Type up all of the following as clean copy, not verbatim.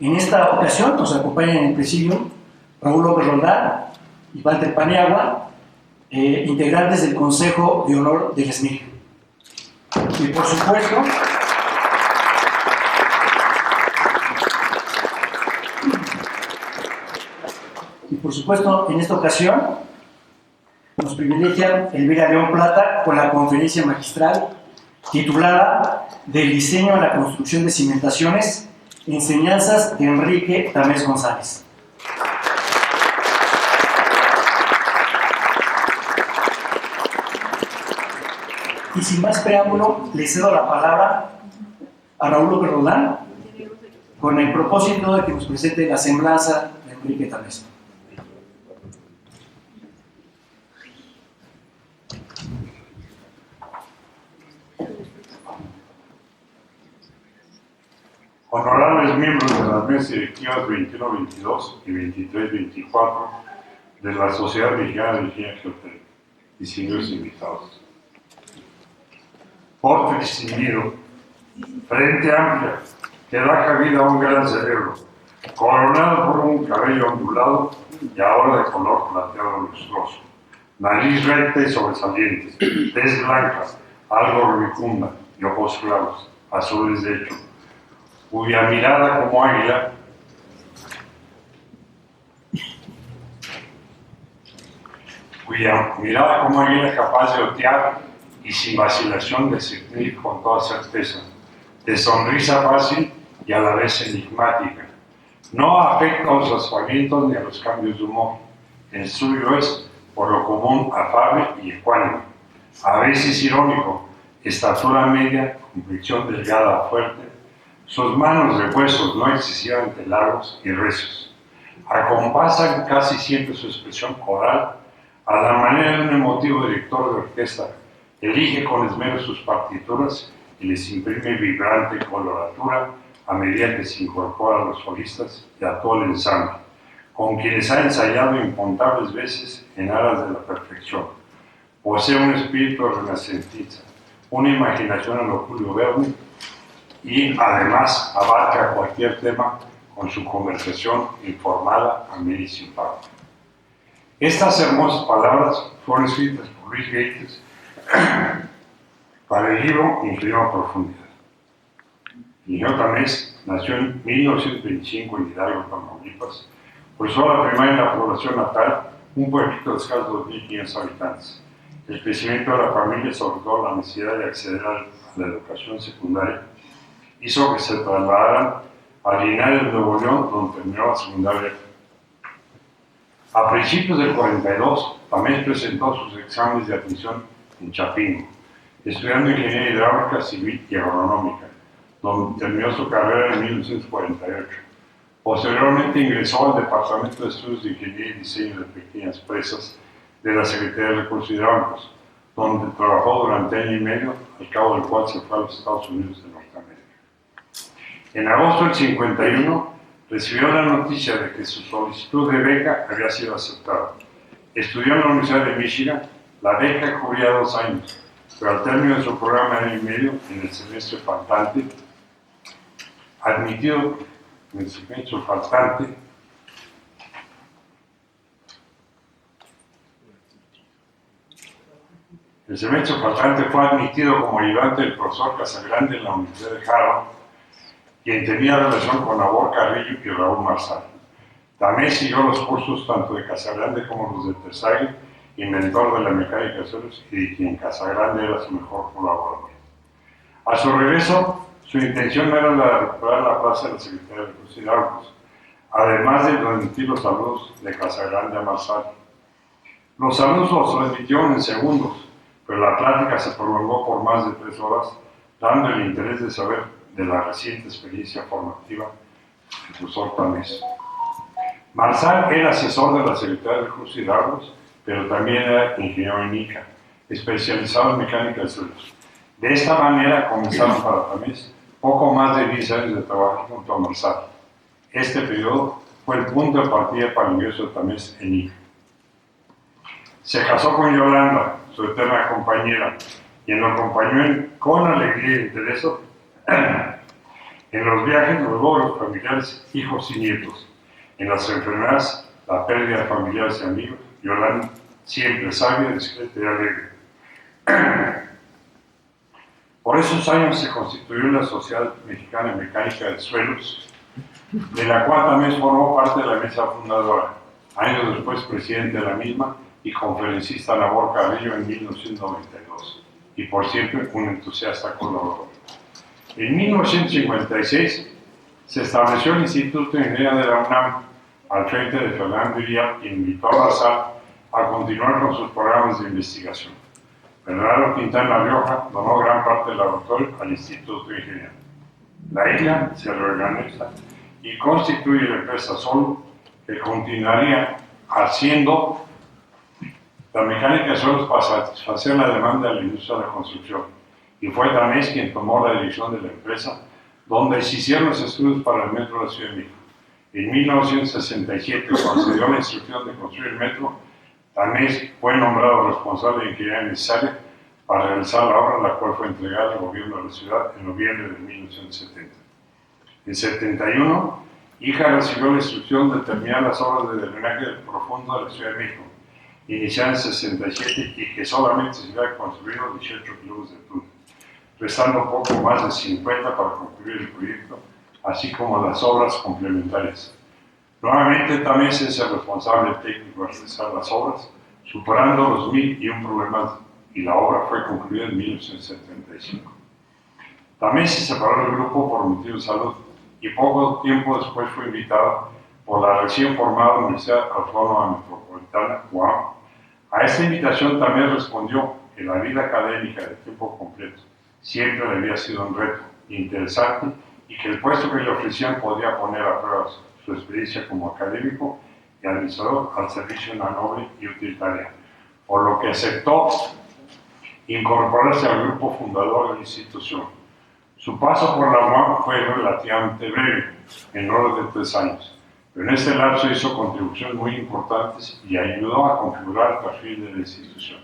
En esta ocasión nos acompañan en el presidium Raúl López Roldán y Walter Paniagua, integrantes del Consejo de Honor del SMIC. Y por supuesto, en esta ocasión nos privilegia Elvira León Plata con la conferencia magistral titulada Del diseño a la construcción de cimentaciones, enseñanzas de Enrique Tamés González. Y sin más preámbulo, le cedo la palabra a Raúl López Roldán con el propósito de que nos presente la semblanza de Enrique Tamés. Honorables miembros de las mesas directivas 21-22 y 23-24 de la Sociedad Mexicana de Ingeniería Geotécnica, distinguidos invitados. Porte distinguido, frente amplia, que da cabida a un gran cerebro, coronado por un cabello ondulado y ahora de color plateado lustroso, nariz recta y sobresaliente, tez blanca, algo rubicunda y ojos claros, azules de hecho, cuya mirada como águila capaz de otear y sin vacilación discernir con toda certeza, de sonrisa fácil y a la vez enigmática. No afecta a los aspavientos ni a los cambios de humor. El suyo es, por lo común, afable y ecuánime, a veces irónico, estatura media, complexión delgada, fuerte, sus manos de huesos no excesivamente largos y recios. Acompasan casi siempre su expresión coral a la manera de un emotivo director de orquesta. Elige con esmero sus partituras y les imprime vibrante coloratura a medida que se incorpora a los solistas y a todo el ensamble, con quienes ha ensayado incontables veces en aras de la perfección. Posee un espíritu renacentista, una imaginación a lo Julio Verne, y además abarca cualquier tema con su conversación informada, amena y simpática. Estas hermosas palabras fueron escritas por Luis Gates para el libro Ingenio a Profundidad. Ingeniero Tamés nació en 1925 en Hidalgo, Tamaulipas. Cursó la primaria en la población natal, un pueblito de escasos 2.500 habitantes. El crecimiento de la familia, sobre todo la necesidad de acceder a la educación secundaria, hizo que se trasladaran a Linares, Nuevo León, donde terminó la secundaria. A principios del 42, Tamés presentó sus exámenes de admisión en Chapingo, estudiando ingeniería hidráulica, civil y agronómica, donde terminó su carrera en 1948. Posteriormente ingresó al Departamento de Estudios de Ingeniería y Diseño de Pequeñas Presas de la Secretaría de Recursos Hidráulicos, donde trabajó durante año y medio, al cabo del cual se fue a los Estados Unidos de Norteamérica. En agosto del 51 recibió la noticia de que su solicitud de beca había sido aceptada. Estudió en la Universidad de Michigan. La beca cubría 2 años, pero al término de su programa de año y medio, en el semestre faltante, fue admitido como ayudante del profesor Casagrande en la Universidad de Harvard, quien tenía relación con Nabor Carrillo y Raúl Marsal. También siguió los cursos tanto de Casagrande como los de Tesague, inventor de la mecánica de suelos y de quien Casagrande era su mejor colaborador. A su regreso, su intención era la de recuperar la plaza de la Secretaría de Recursos Hidráulicos, además de transmitir los saludos de Casagrande a Marsal. Los saludos los transmitieron en segundos, pero la plática se prolongó por más de 3 horas, dando el interés de saber de la reciente experiencia formativa del profesor Tamés. Marsal era asesor de la Secretaría de Recursos Hidráulicos, pero también era ingeniero en ICA, especializado en mecánica de suelos. De esta manera comenzaron para Tamés poco más de 10 años de trabajo junto a Marsal. Este periodo fue el punto de partida para el ingreso de Tamés en ICA. Se casó con Yolanda, su eterna compañera, quien lo acompañó con alegría e interés En los viajes, los logros familiares, hijos y nietos. En las enfermedades, la pérdida de familiares y amigos. Yolanda, siempre sabia, discreta y alegre. Por esos años se constituyó la Sociedad Mexicana de Mecánica de Suelos, de la cual también formó parte de la mesa fundadora. Años después, presidente de la misma y conferencista Nabor Carrillo en 1992. Y por siempre, un entusiasta colaborador. En 1956 se estableció el Instituto de Ingeniería de la UNAM al frente de Fernando Iriart, quien invitó a Bazán a continuar con sus programas de investigación. Bernardo Quintana Rioja donó gran parte del laboratorio al Instituto de Ingeniería. La isla se reorganiza y constituye la empresa Sol, que continuaría haciendo la mecánica de suelos para satisfacer la demanda de la industria de la construcción. Y fue Tamés quien tomó la dirección de la empresa, donde se hicieron los estudios para el metro de la Ciudad de México. En 1967, cuando se dio la instrucción de construir el metro, Tamés fue nombrado responsable de ingeniería necesaria para realizar la obra, la cual fue entregada al gobierno de la ciudad en noviembre de 1970. En 71, Hija recibió la instrucción de terminar las obras de drenaje profundo de la Ciudad de México, iniciada en 67 y que solamente se iba a construir 18 kilómetros de túnel, restando poco más de 50 para concluir el proyecto, así como las obras complementarias. Nuevamente, también es el responsable técnico de realizar las obras, superando los 1001 problemas, y la obra fue concluida en 1975. También se separó del grupo por motivos de salud, y poco tiempo después fue invitado por la recién formada Universidad Autónoma Metropolitana, UAM. A esta invitación también respondió que la vida académica de tiempo completo siempre le había sido un reto interesante y que el puesto que le ofrecían podía poner a prueba su experiencia como académico y administrador al servicio de una noble y útil tarea, por lo que aceptó incorporarse al grupo fundador de la institución. Su paso por la UAM fue relativamente breve, menor de 3 años, pero en este lapso hizo contribuciones muy importantes y ayudó a configurar el perfil de la institución.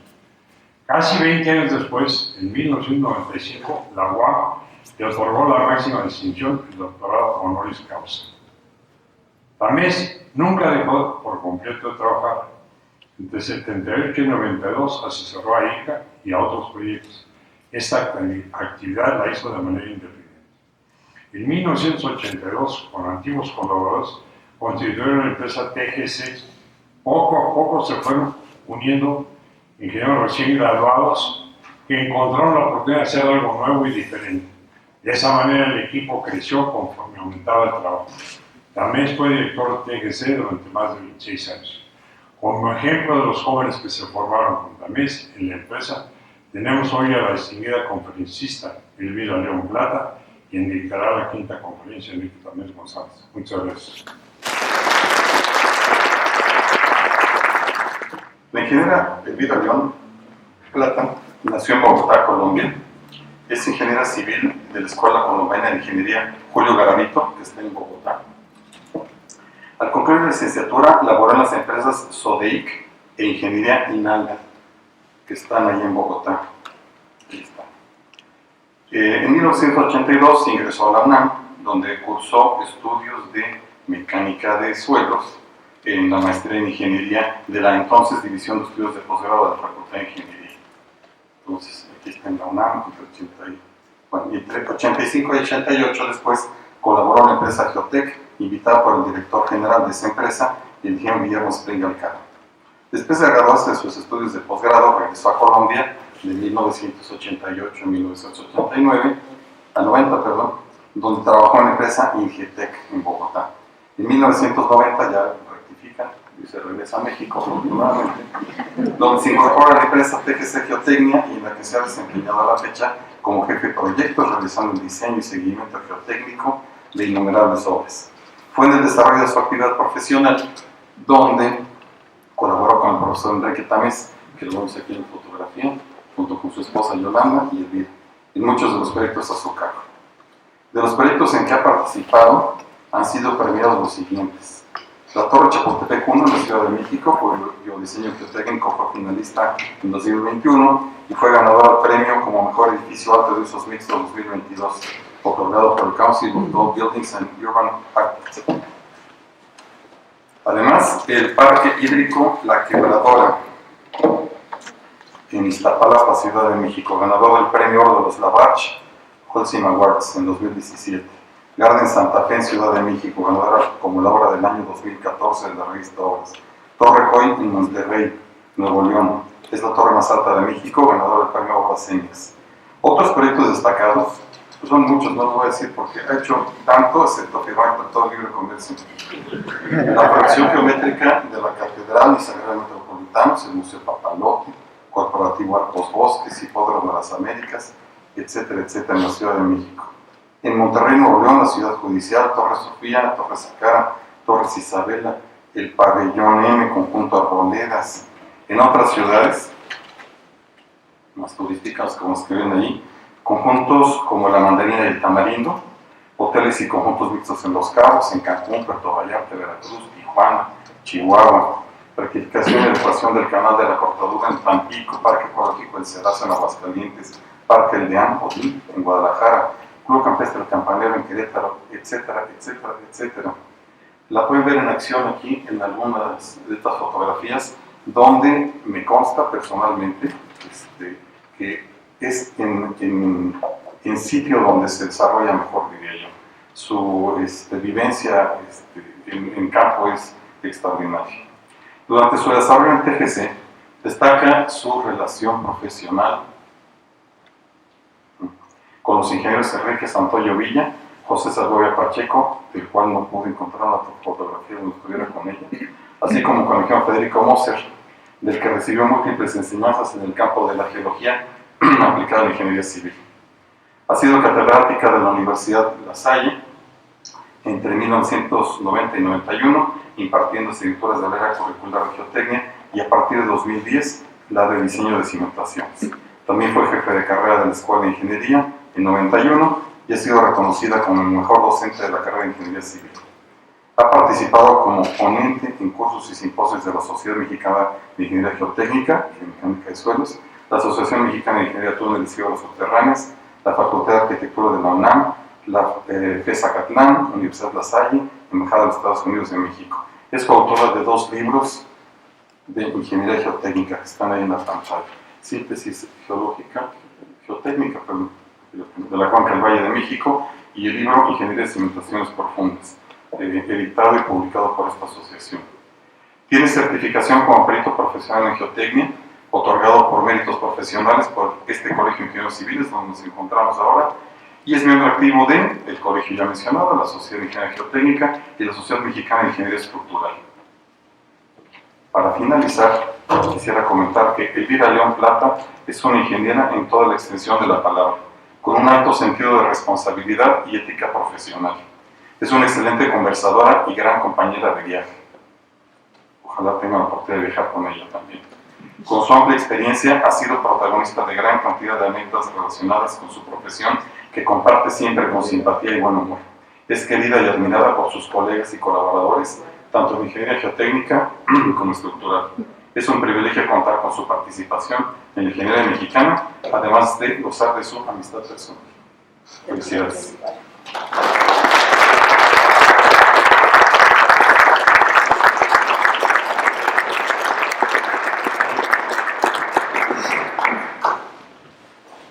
Casi 20 años después, en 1995, la UAM le otorgó la máxima distinción, el doctorado honoris causa. Tamés nunca dejó por completo de trabajar. Entre 78 y 92 asesoró a ICA y a otros proyectos. Esta actividad la hizo de manera independiente. En 1982, con antiguos colaboradores, constituyeron la empresa TGC. Poco a poco se fueron uniendo ingenieros recién graduados que encontraron la oportunidad de hacer algo nuevo y diferente. De esa manera el equipo creció conforme aumentaba el trabajo. También fue director de TGC durante más de 26 años. Como ejemplo de los jóvenes que se formaron con Tamés en la empresa, tenemos hoy a la distinguida conferencista Elvira León Plata, quien dictará la 5ª conferencia de Tamés González. Muchas gracias. La ingeniera Elvira León Plata nació en Bogotá, Colombia. Es ingeniera civil de la Escuela Colombiana de Ingeniería Julio Garavito, que está en Bogotá. Al concluir la licenciatura, laboró en las empresas Sodeic e Ingeniería Inalda, que están ahí en Bogotá. Ahí está. En 1982 ingresó a la UNAM, donde cursó estudios de mecánica de suelos en la maestría en ingeniería de la entonces División de Estudios de Posgrado de la Facultad de Ingeniería. Entonces, aquí está en la UNAM, entre 85 y 88 después colaboró en la empresa Geotec, invitado por el director general de esa empresa, el ingeniero Guillermo Spring Alcaro. Después de graduarse de sus estudios de posgrado, regresó a Colombia de 1988 a 1989, a 90, perdón, donde trabajó en la empresa Ingetec en Bogotá. En 1990 ya rectifica y se regresa a México, afortunadamente, donde se incorpora a la empresa TGC Geotecnia y en la que se ha desempeñado a la fecha como jefe de proyectos, realizando el diseño y seguimiento geotécnico de innumerables obras. Fue en el desarrollo de su actividad profesional donde colaboró con el profesor Enrique Tamés, que lo vemos aquí en fotografía, junto con su esposa Yolanda y Elvira, en muchos de los proyectos a su cargo. De los proyectos en que ha participado han sido premiados los siguientes: la Torre Chapultepec 1 en la Ciudad de México, cuyo diseño geotécnico fue finalista en 2021 y fue ganador al premio como mejor edificio alto de usos mixtos 2022 otorgado por el Council of Tall Buildings and Urban Architecture. Además, el Parque Hídrico La Quebradora, en Iztapalapa, Ciudad de México, ganador del Premio Oro de los Labarge Holcim Awards en 2017. Garden Santa Fe en Ciudad de México, ganadora como la obra del año 2014 de la revista Obras. Torre Hoy en Monterrey, Nuevo León. Es la torre más alta de México, ganadora del Premio Obras Cemex. Otros proyectos destacados, pues son muchos, no los voy a decir porque ha hecho tanto, excepto firmar el Tratado de Libre Comercio. La proyección geométrica de la Catedral y Sagrario Metropolitanos, el Museo Papalote, Corporativo Arcos Bosques, Hipódromo de las Américas, etcétera, etcétera, en la Ciudad de México. En Monterrey, Nuevo León, la Ciudad Judicial, Torre Sofía, Torre Sacara, Torres Isabela, el Pabellón M, Conjunto Arboledas. En otras ciudades, más turísticas, como se ven ahí, conjuntos como la Mandarina y el Tamarindo, hoteles y conjuntos mixtos en Los Cabos, en Cancún, Puerto Vallarta, Veracruz, Tijuana, Chihuahua, rectificación y adecuación del canal de la Cortadura en Tampico, Parque Ecológico El Cerazo en Aguascalientes, Parque El Deán, Odín, en Guadalajara, Club Campestre El Campanero en Querétaro, etcétera, etcétera, etcétera. La pueden ver en acción aquí en algunas de estas fotografías, donde me consta personalmente que es en sitio donde se desarrolla mejor, diría yo. Su vivencia en campo es extraordinaria. Durante su desarrollo en TGC, destaca su relación profesional con los ingenieros Enrique Santoyo Villa, José Segovia Pacheco, del cual no pude encontrar una fotografía donde estuviera con ella, así como con el ingeniero Federico Moser, del que recibió múltiples enseñanzas en el campo de la geología aplicada a la ingeniería civil. Ha sido catedrática de la Universidad La Salle entre 1990 y 91, impartiendo asignaturas de la área curricular de geotecnia y a partir de 2010 la de diseño de cimentaciones. También fue jefe de carrera de la Escuela de Ingeniería en 91 y ha sido reconocida como el mejor docente de la carrera de Ingeniería Civil. Ha participado como ponente en cursos y simposios de la Sociedad Mexicana de Ingeniería Geotécnica y Mecánica de Suelos, la Asociación Mexicana de Ingeniería Túneles y Fibras Subterráneas, la Facultad de Arquitectura de la UNAM, la FES Acatlán, Universidad La Salle, Embajada de los Estados Unidos de México. Es coautora de 2 libros de ingeniería geotécnica que están ahí en la pantalla. Síntesis geotécnica, de la Cuenca del Valle de México, y el libro Ingeniería de Cimentaciones Profundas, editado y publicado por esta asociación. Tiene certificación como perito profesional en geotecnia, otorgado por méritos profesionales por este Colegio de Ingenieros Civiles, donde nos encontramos ahora, y es miembro activo del colegio ya mencionado, la Sociedad de Ingeniería Geotécnica y la Sociedad Mexicana de Ingeniería Estructural. Para finalizar, quisiera comentar que Elvira León Plata es una ingeniera en toda la extensión de la palabra, con un alto sentido de responsabilidad y ética profesional. Es una excelente conversadora y gran compañera de viaje. Ojalá tenga la oportunidad de viajar con ella también. Con su amplia experiencia ha sido protagonista de gran cantidad de anécdotas relacionadas con su profesión que comparte siempre con simpatía y buen humor. Es querida y admirada por sus colegas y colaboradores, tanto en ingeniería geotécnica como estructural. Es un privilegio contar con su participación en la ingeniería mexicana, además de gozar de su amistad personal. Felicidades.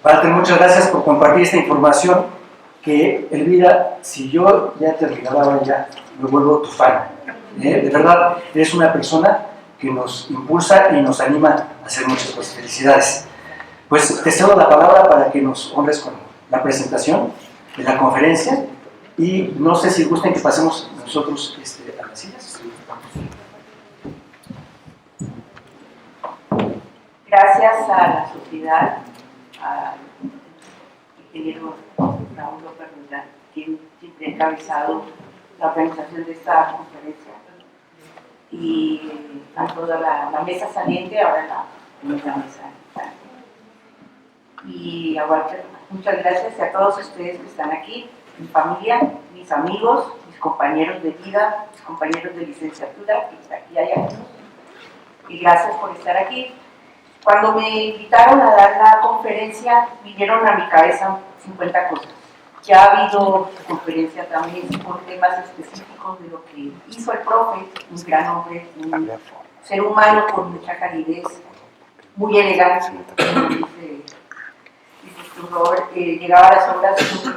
Walter, muchas gracias por compartir esta información que, Elvira, si yo ya te regalaba ya, me vuelvo tu fan. De verdad, eres una persona que nos impulsa y nos anima a hacer muchas cosas. Felicidades. Pues te cedo la palabra para que nos honres con la presentación de la conferencia y no sé si gusten que pasemos nosotros a las sillas. Gracias a la sociedad, al ingeniero Raúl López Roldán, quien siempre ha encabezado la organización de esta conferencia, y a toda la mesa saliente, ahora la mesa. Y a Walter, muchas gracias, y a todos ustedes que están aquí, mi familia, mis amigos, mis compañeros de vida, mis compañeros de licenciatura, que aquí hay algunos, y gracias por estar aquí. Cuando me invitaron a dar la conferencia, vinieron a mi cabeza 50 cosas. Ya ha habido conferencia también por temas específicos de lo que hizo el profe, un gran hombre, un ser humano con mucha calidez, muy elegante, como dice Robert, llegaba a las obras con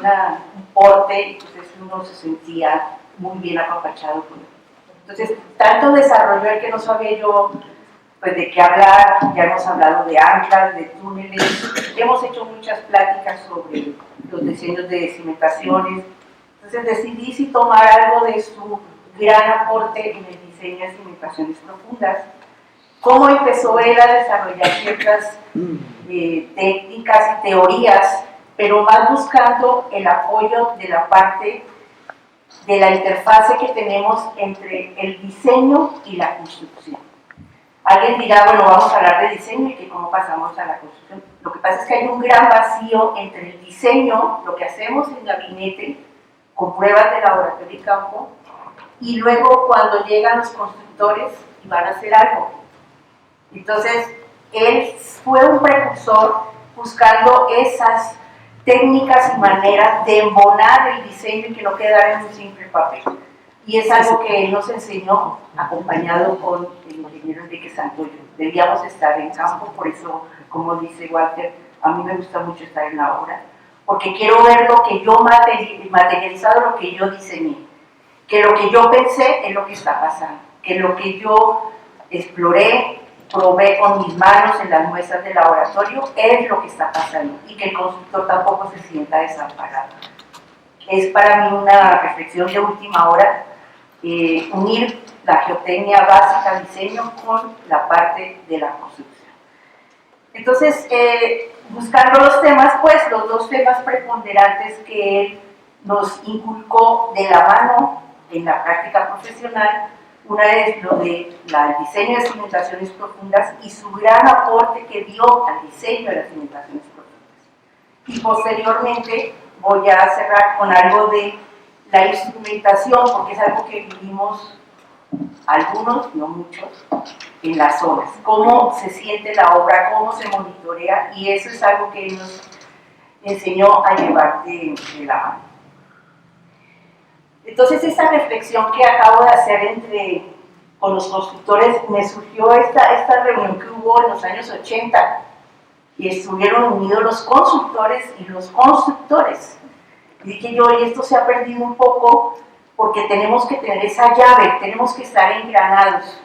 un porte, y entonces uno se sentía muy bien apapachado con él. Entonces, tanto desarrolló el que no sabía yo pues de qué hablar. Ya hemos hablado de anclas, de túneles, hemos hecho muchas pláticas sobre los diseños de cimentaciones. Entonces decidí si tomar algo de su gran aporte en el diseño de cimentaciones profundas. Cómo empezó él a desarrollar ciertas técnicas y teorías, pero más buscando el apoyo de la parte de la interfase que tenemos entre el diseño y la construcción. Alguien dirá, bueno, vamos a hablar de diseño y que cómo pasamos a la construcción. Lo que pasa es que hay un gran vacío entre el diseño, lo que hacemos en gabinete, con pruebas de laboratorio y campo, y luego cuando llegan los constructores y van a hacer algo. Entonces, él fue un precursor buscando esas técnicas y maneras de embonar el diseño y que no quedara en un simple papel. Y es algo que él nos enseñó, acompañado con el ingeniero Enrique Santoyo. Debíamos estar en campo, por eso, como dice Walter, a mí me gusta mucho estar en la obra, porque quiero ver lo que yo materializado, lo que yo diseñé, que lo que yo pensé es lo que está pasando, que lo que yo exploré, probé con mis manos en las muestras del laboratorio, es lo que está pasando, y que el constructor tampoco se sienta desamparado. Es para mí una reflexión de última hora, unir la geotecnia básica, diseño, con la parte de la construcción. Entonces, buscando los temas, pues los dos temas preponderantes que él nos inculcó de la mano en la práctica profesional, una es lo de el diseño de cimentaciones profundas y su gran aporte que dio al diseño de las cimentaciones profundas. Y posteriormente voy a cerrar con algo de la instrumentación, porque es algo que vivimos algunos, no muchos, en las obras. Cómo se siente la obra, cómo se monitorea, y eso es algo que él nos enseñó a llevar de la mano. Entonces, esa reflexión que acabo de hacer con los constructores, me surgió esta reunión que hubo en los años 80, y estuvieron unidos los consultores y los constructores. Y dije yo, y esto se ha perdido un poco, porque tenemos que tener esa llave, tenemos que estar engranados,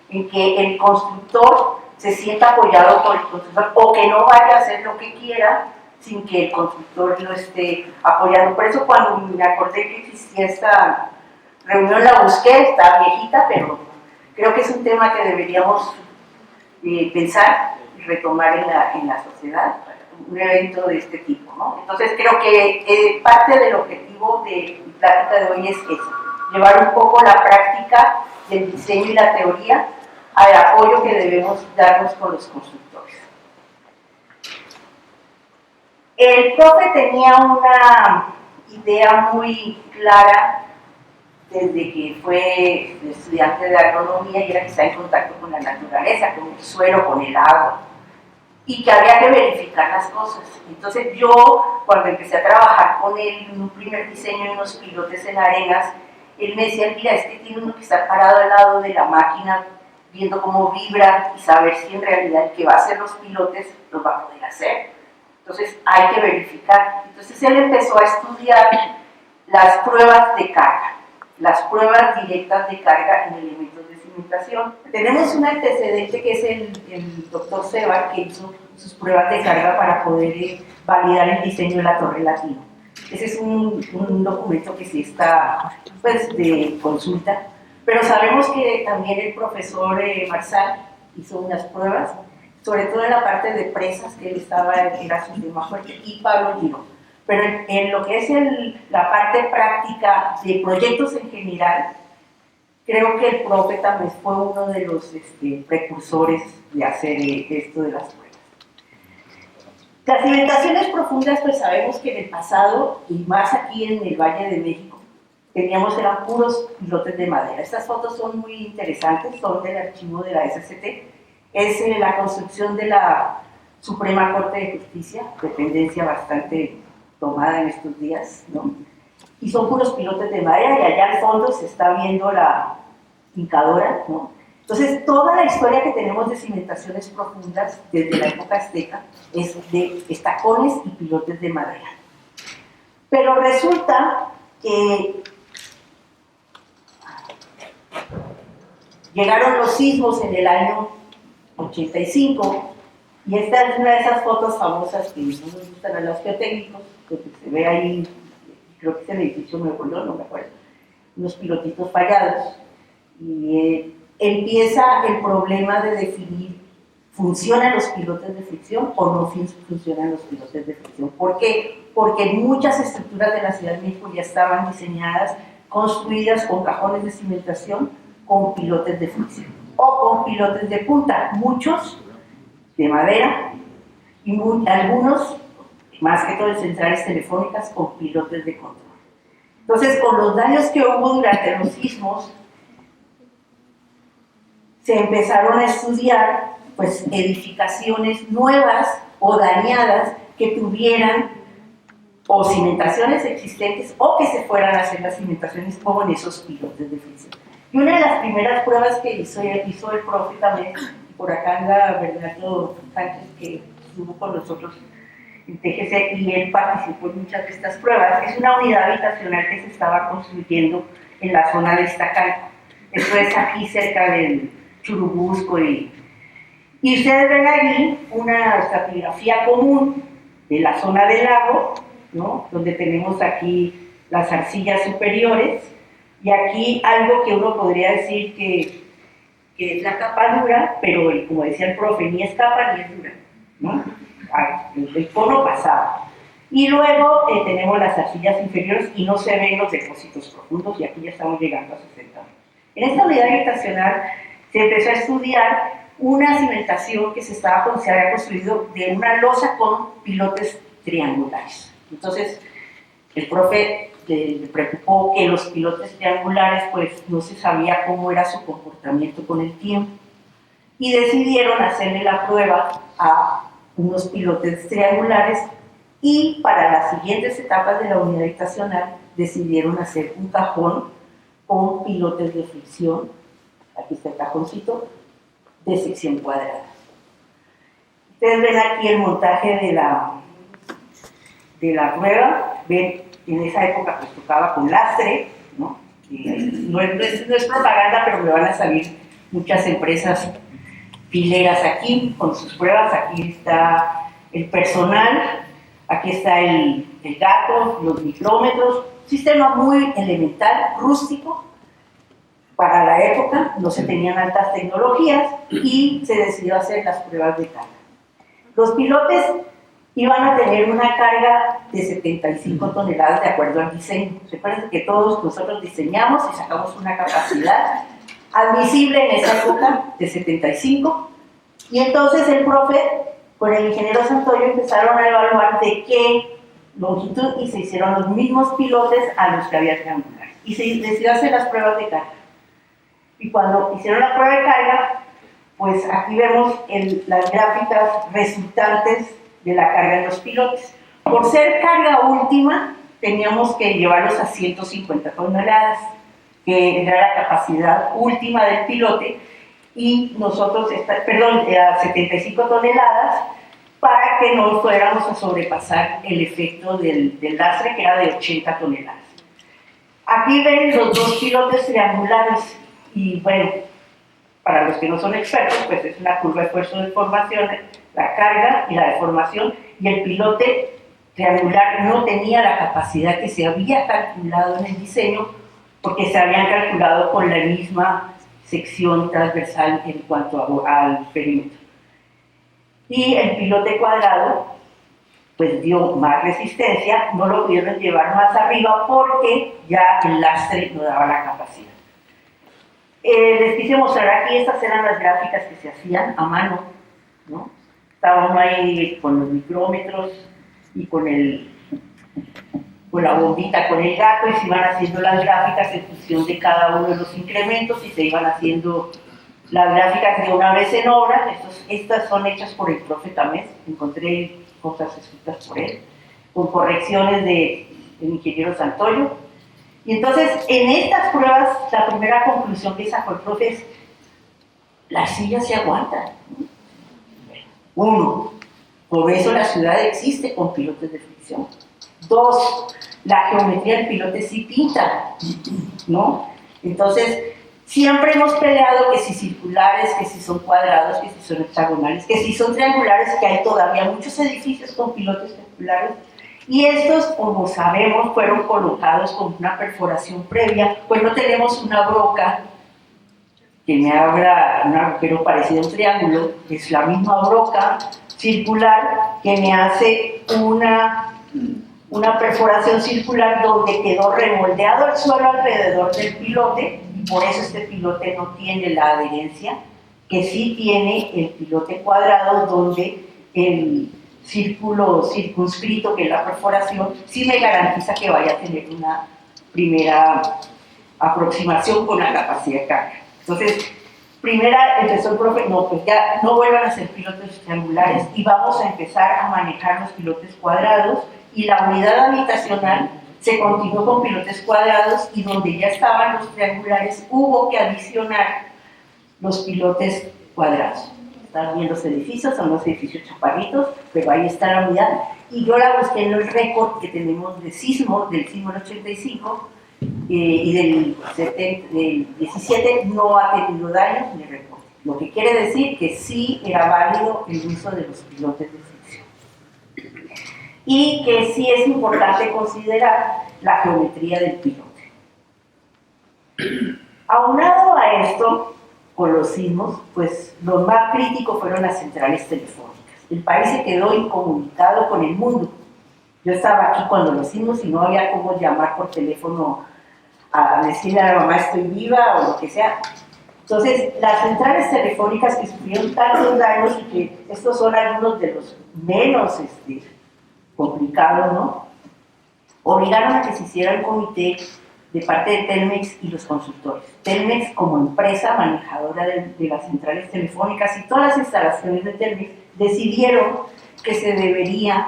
en que el constructor se sienta apoyado por el constructor, o que no vaya a hacer lo que quiera, sin que el constructor lo esté apoyando. Por eso cuando me acordé que existía esta reunión, la busqué, está viejita, pero creo que es un tema que deberíamos pensar y retomar en la sociedad, un evento de este tipo, ¿no? Entonces creo que parte del objetivo de mi plática de hoy es eso, llevar un poco la práctica del diseño y la teoría al apoyo que debemos darnos con los constructores. El profe tenía una idea muy clara desde que fue estudiante de agronomía, y era que está en contacto con la naturaleza, con el suelo, con el agua, y que había que verificar las cosas. Entonces yo, cuando empecé a trabajar con él en un primer diseño de unos pilotes en arenas, él me decía, mira, es que tiene uno que estar parado al lado de la máquina, viendo cómo vibra y saber si en realidad el que va a hacer los pilotes los va a poder hacer. Entonces hay que verificar. Entonces él empezó a estudiar las pruebas de carga, las pruebas directas de carga en elementos de cimentación. Tenemos un antecedente que es el doctor Seba, que hizo sus pruebas de carga para poder validar el diseño de la Torre Latino. Ese es un documento que sí está pues, de consulta, pero sabemos que también el profesor Marsal hizo unas pruebas, sobre todo en la parte de presas, que él era su tema fuerte, y Pablo Giro. Pero en lo que es la parte práctica de proyectos en general, creo que el profe también fue uno de los precursores de hacer esto de las pruebas. Las cimentaciones profundas, pues sabemos que en el pasado, y más aquí en el Valle de México, eran puros pilotes de madera. Estas fotos son muy interesantes, son del archivo de la SCT. Es la construcción de la Suprema Corte de Justicia, dependencia bastante tomada en estos días, ¿no? Y son puros pilotes de madera, y allá al fondo se está viendo la hincadora, ¿no? Entonces, toda la historia que tenemos de cimentaciones profundas desde la época azteca es de estacones y pilotes de madera. Pero resulta que llegaron los sismos en el año 85, y esta es una de esas fotos famosas que no nos gustan a los geotécnicos, que se ve ahí, creo que es el edificio Nuevo León, no me acuerdo, unos pilotitos fallados, y empieza el problema de definir, ¿funcionan los pilotes de fricción o no funcionan los pilotes de fricción? ¿Por qué? Porque muchas estructuras de la Ciudad de México ya estaban diseñadas, construidas con cajones de cimentación con pilotes de fricción o con pilotes de punta, muchos de madera y algunos, más que todo en centrales telefónicas, con pilotes de control. Entonces, con los daños que hubo durante los sismos, se empezaron a estudiar pues, edificaciones nuevas o dañadas que tuvieran o cimentaciones existentes o que se fueran a hacer las cimentaciones con esos pilotes de fricción. Y una de las primeras pruebas que hizo el profe también, por acá anda Bernardo Sánchez, que estuvo con nosotros en TGC, y él participó en muchas de estas pruebas, es una unidad habitacional que se estaba construyendo en la zona de Iztacalco. Esto es aquí cerca del Churubusco, y ustedes ven allí una estratigrafía común de la zona del lago, ¿no? Donde tenemos aquí las arcillas superiores, y aquí algo que uno podría decir que es la capa dura, pero como decía el profe, ni es capa ni es dura, ¿no? El cono pasaba. Y luego tenemos las arcillas inferiores y no se ven los depósitos profundos, y aquí ya estamos llegando a 60 metros. En esta unidad habitacional se empezó a estudiar una cimentación que se había construido de una losa con pilotes triangulares. Entonces, el profe le preocupó que los pilotes triangulares, pues no se sabía cómo era su comportamiento con el tiempo, y decidieron hacerle la prueba a unos pilotes triangulares, y para las siguientes etapas de la unidad habitacional decidieron hacer un cajón con pilotes de fricción. Aquí está el cajoncito de sección cuadrada. Ustedes ven aquí el montaje de la prueba. Ven, en esa época pues tocaba con lastre, ¿no? No es propaganda, pero me van a salir muchas empresas fileras aquí con sus pruebas. Aquí está el personal, aquí está el gato, los micrómetros, sistema muy elemental, rústico. Para la época no se tenían altas tecnologías y se decidió hacer las pruebas de carga. Los pilotes iban a tener una carga de 75 toneladas de acuerdo al diseño. Recuerden que todos nosotros diseñamos y sacamos una capacidad admisible en esa época de 75, y entonces el profe con el ingeniero Santoyo empezaron a evaluar de qué longitud, y se hicieron los mismos pilotes a los que había triangular, y se decidió hacer las pruebas de carga. Y cuando hicieron la prueba de carga, pues aquí vemos las gráficas resultantes de la carga en los pilotes. Por ser carga última, teníamos que llevarlos a 150 toneladas, que era la capacidad última del pilote, y nosotros, a 75 toneladas, para que no fuéramos a sobrepasar el efecto del lastre, que era de 80 toneladas. Aquí ven los dos pilotes triangulares, y bueno, para los que no son expertos, pues es una curva de esfuerzo-deformación, la carga y la deformación, y el pilote triangular no tenía la capacidad que se había calculado en el diseño, porque se habían calculado con la misma sección transversal en cuanto al perímetro. Y el pilote cuadrado pues dio más resistencia, no lo pudieron llevar más arriba porque ya el lastre no daba la capacidad. Les quise mostrar aquí, estas eran las gráficas que se hacían a mano, ¿no? Estaba uno ahí con los micrómetros y con la bombita, con el gato, y se iban haciendo las gráficas en función de cada uno de los incrementos, y se iban haciendo las gráficas de una vez en obra. Estas son hechas por el profe Tamés, encontré cosas escritas por él. con correcciones del ingeniero Santoyo. Y entonces, en estas pruebas, la primera conclusión que sacó el profe es: las sillas se aguantan. Uno, por eso la ciudad existe con pilotes de fricción. Dos, la geometría del pilote sí pinta, ¿no? Entonces, siempre hemos peleado que si circulares, que si son cuadrados, que si son hexagonales, que si son triangulares, que hay todavía muchos edificios con pilotes triangulares. Y estos, como sabemos, fueron colocados con una perforación previa, pues no tenemos una broca que me abra un agujero parecido a un triángulo, es la misma broca circular que me hace una perforación circular donde quedó remoldeado el suelo alrededor del pilote, y por eso este pilote no tiene la adherencia que sí tiene el pilote cuadrado, donde el círculo circunscrito, que es la perforación, sí me garantiza que vaya a tener una primera aproximación con la capacidad de carga. Entonces, primera empezó el profe, no, pues ya no vuelvan a ser pilotes triangulares y vamos a empezar a manejar los pilotes cuadrados, y la unidad habitacional se continuó con pilotes cuadrados, y donde ya estaban los triangulares hubo que adicionar los pilotes cuadrados. Están bien los edificios, son los edificios chaparritos, pero ahí está la unidad. Y yo la busqué en el récord que tenemos de sismo, del sismo del 85, y del 17 no ha tenido daños ni reporte. Lo que quiere decir que sí era válido el uso de los pilotes de fricción. Y que sí es importante considerar la geometría del pilote. Aunado a esto, con los sismos, pues lo más crítico fueron las centrales telefónicas. El país se quedó incomunicado con el mundo. Yo estaba aquí cuando los sismos y no había cómo llamar por teléfono a decirle a la mamá estoy viva o lo que sea. Entonces, las centrales telefónicas que sufrieron tantos daños, y que estos son algunos de los menos complicados, ¿no?, obligaron a que se hiciera un comité de parte de Telmex y los consultores. Telmex, como empresa manejadora de las centrales telefónicas y todas las instalaciones de Telmex, decidieron que se debería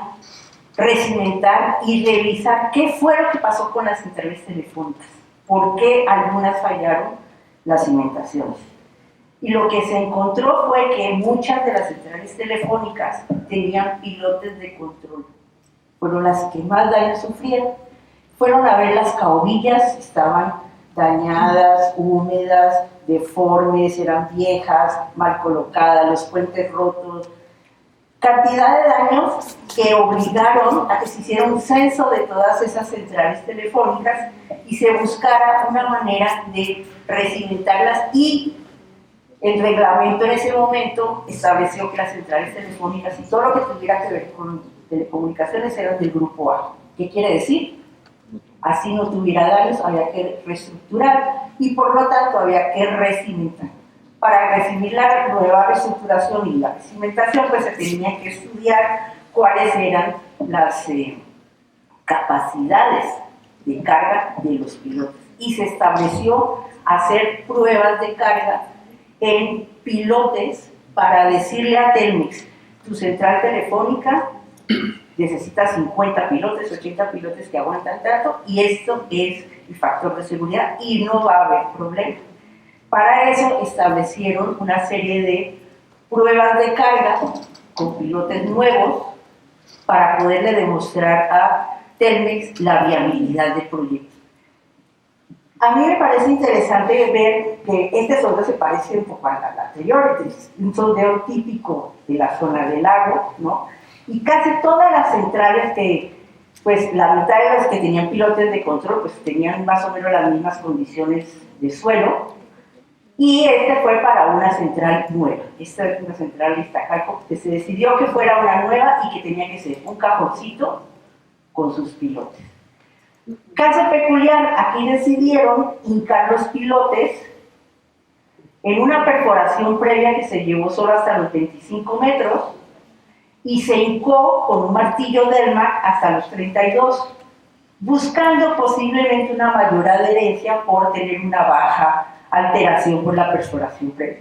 recimentar y revisar qué fue lo que pasó con las centrales telefónicas, por qué algunas fallaron las cimentaciones. Y lo que se encontró fue que muchas de las centrales telefónicas tenían pilotes de control. Fueron las que más daño sufrieron. Fueron a ver las caobillas, estaban dañadas, húmedas, deformes, eran viejas, mal colocadas, los puentes rotos. Cantidad de daños que obligaron a que se hiciera un censo de todas esas centrales telefónicas y se buscara una manera de recimentarlas, y el reglamento en ese momento estableció que las centrales telefónicas y todo lo que tuviera que ver con telecomunicaciones eran del grupo A. ¿Qué quiere decir? Así no tuviera daños, había que reestructurar y por lo tanto había que recimentar. Para recibir la nueva reestructuración y la recimentación, pues se tenía que estudiar cuáles eran las capacidades de carga de los pilotos. Y se estableció hacer pruebas de carga en pilotes para decirle a Telmex: tu central telefónica necesita 50 pilotes, 80 pilotes que aguantan tanto, y esto es el factor de seguridad y no va a haber problema. Para eso establecieron una serie de pruebas de carga con pilotes nuevos para poderle demostrar a Telmex la viabilidad del proyecto. A mí me parece interesante ver que este sondeo se parece un poco al anterior, es un sondeo típico de la zona del lago, ¿no? Y casi todas las centrales que, pues la mitad de las que tenían pilotes de control, pues tenían más o menos las mismas condiciones de suelo. Y este fue para una central nueva. Esta es una central de Iztacalco que se decidió que fuera una nueva y que tenía que ser un cajoncito con sus pilotes. Caso peculiar, aquí decidieron hincar los pilotes en una perforación previa que se llevó solo hasta los 25 metros y se hincó con un martillo Delmac hasta los 32, buscando posiblemente una mayor adherencia por tener una baja alteración por la perforación previa.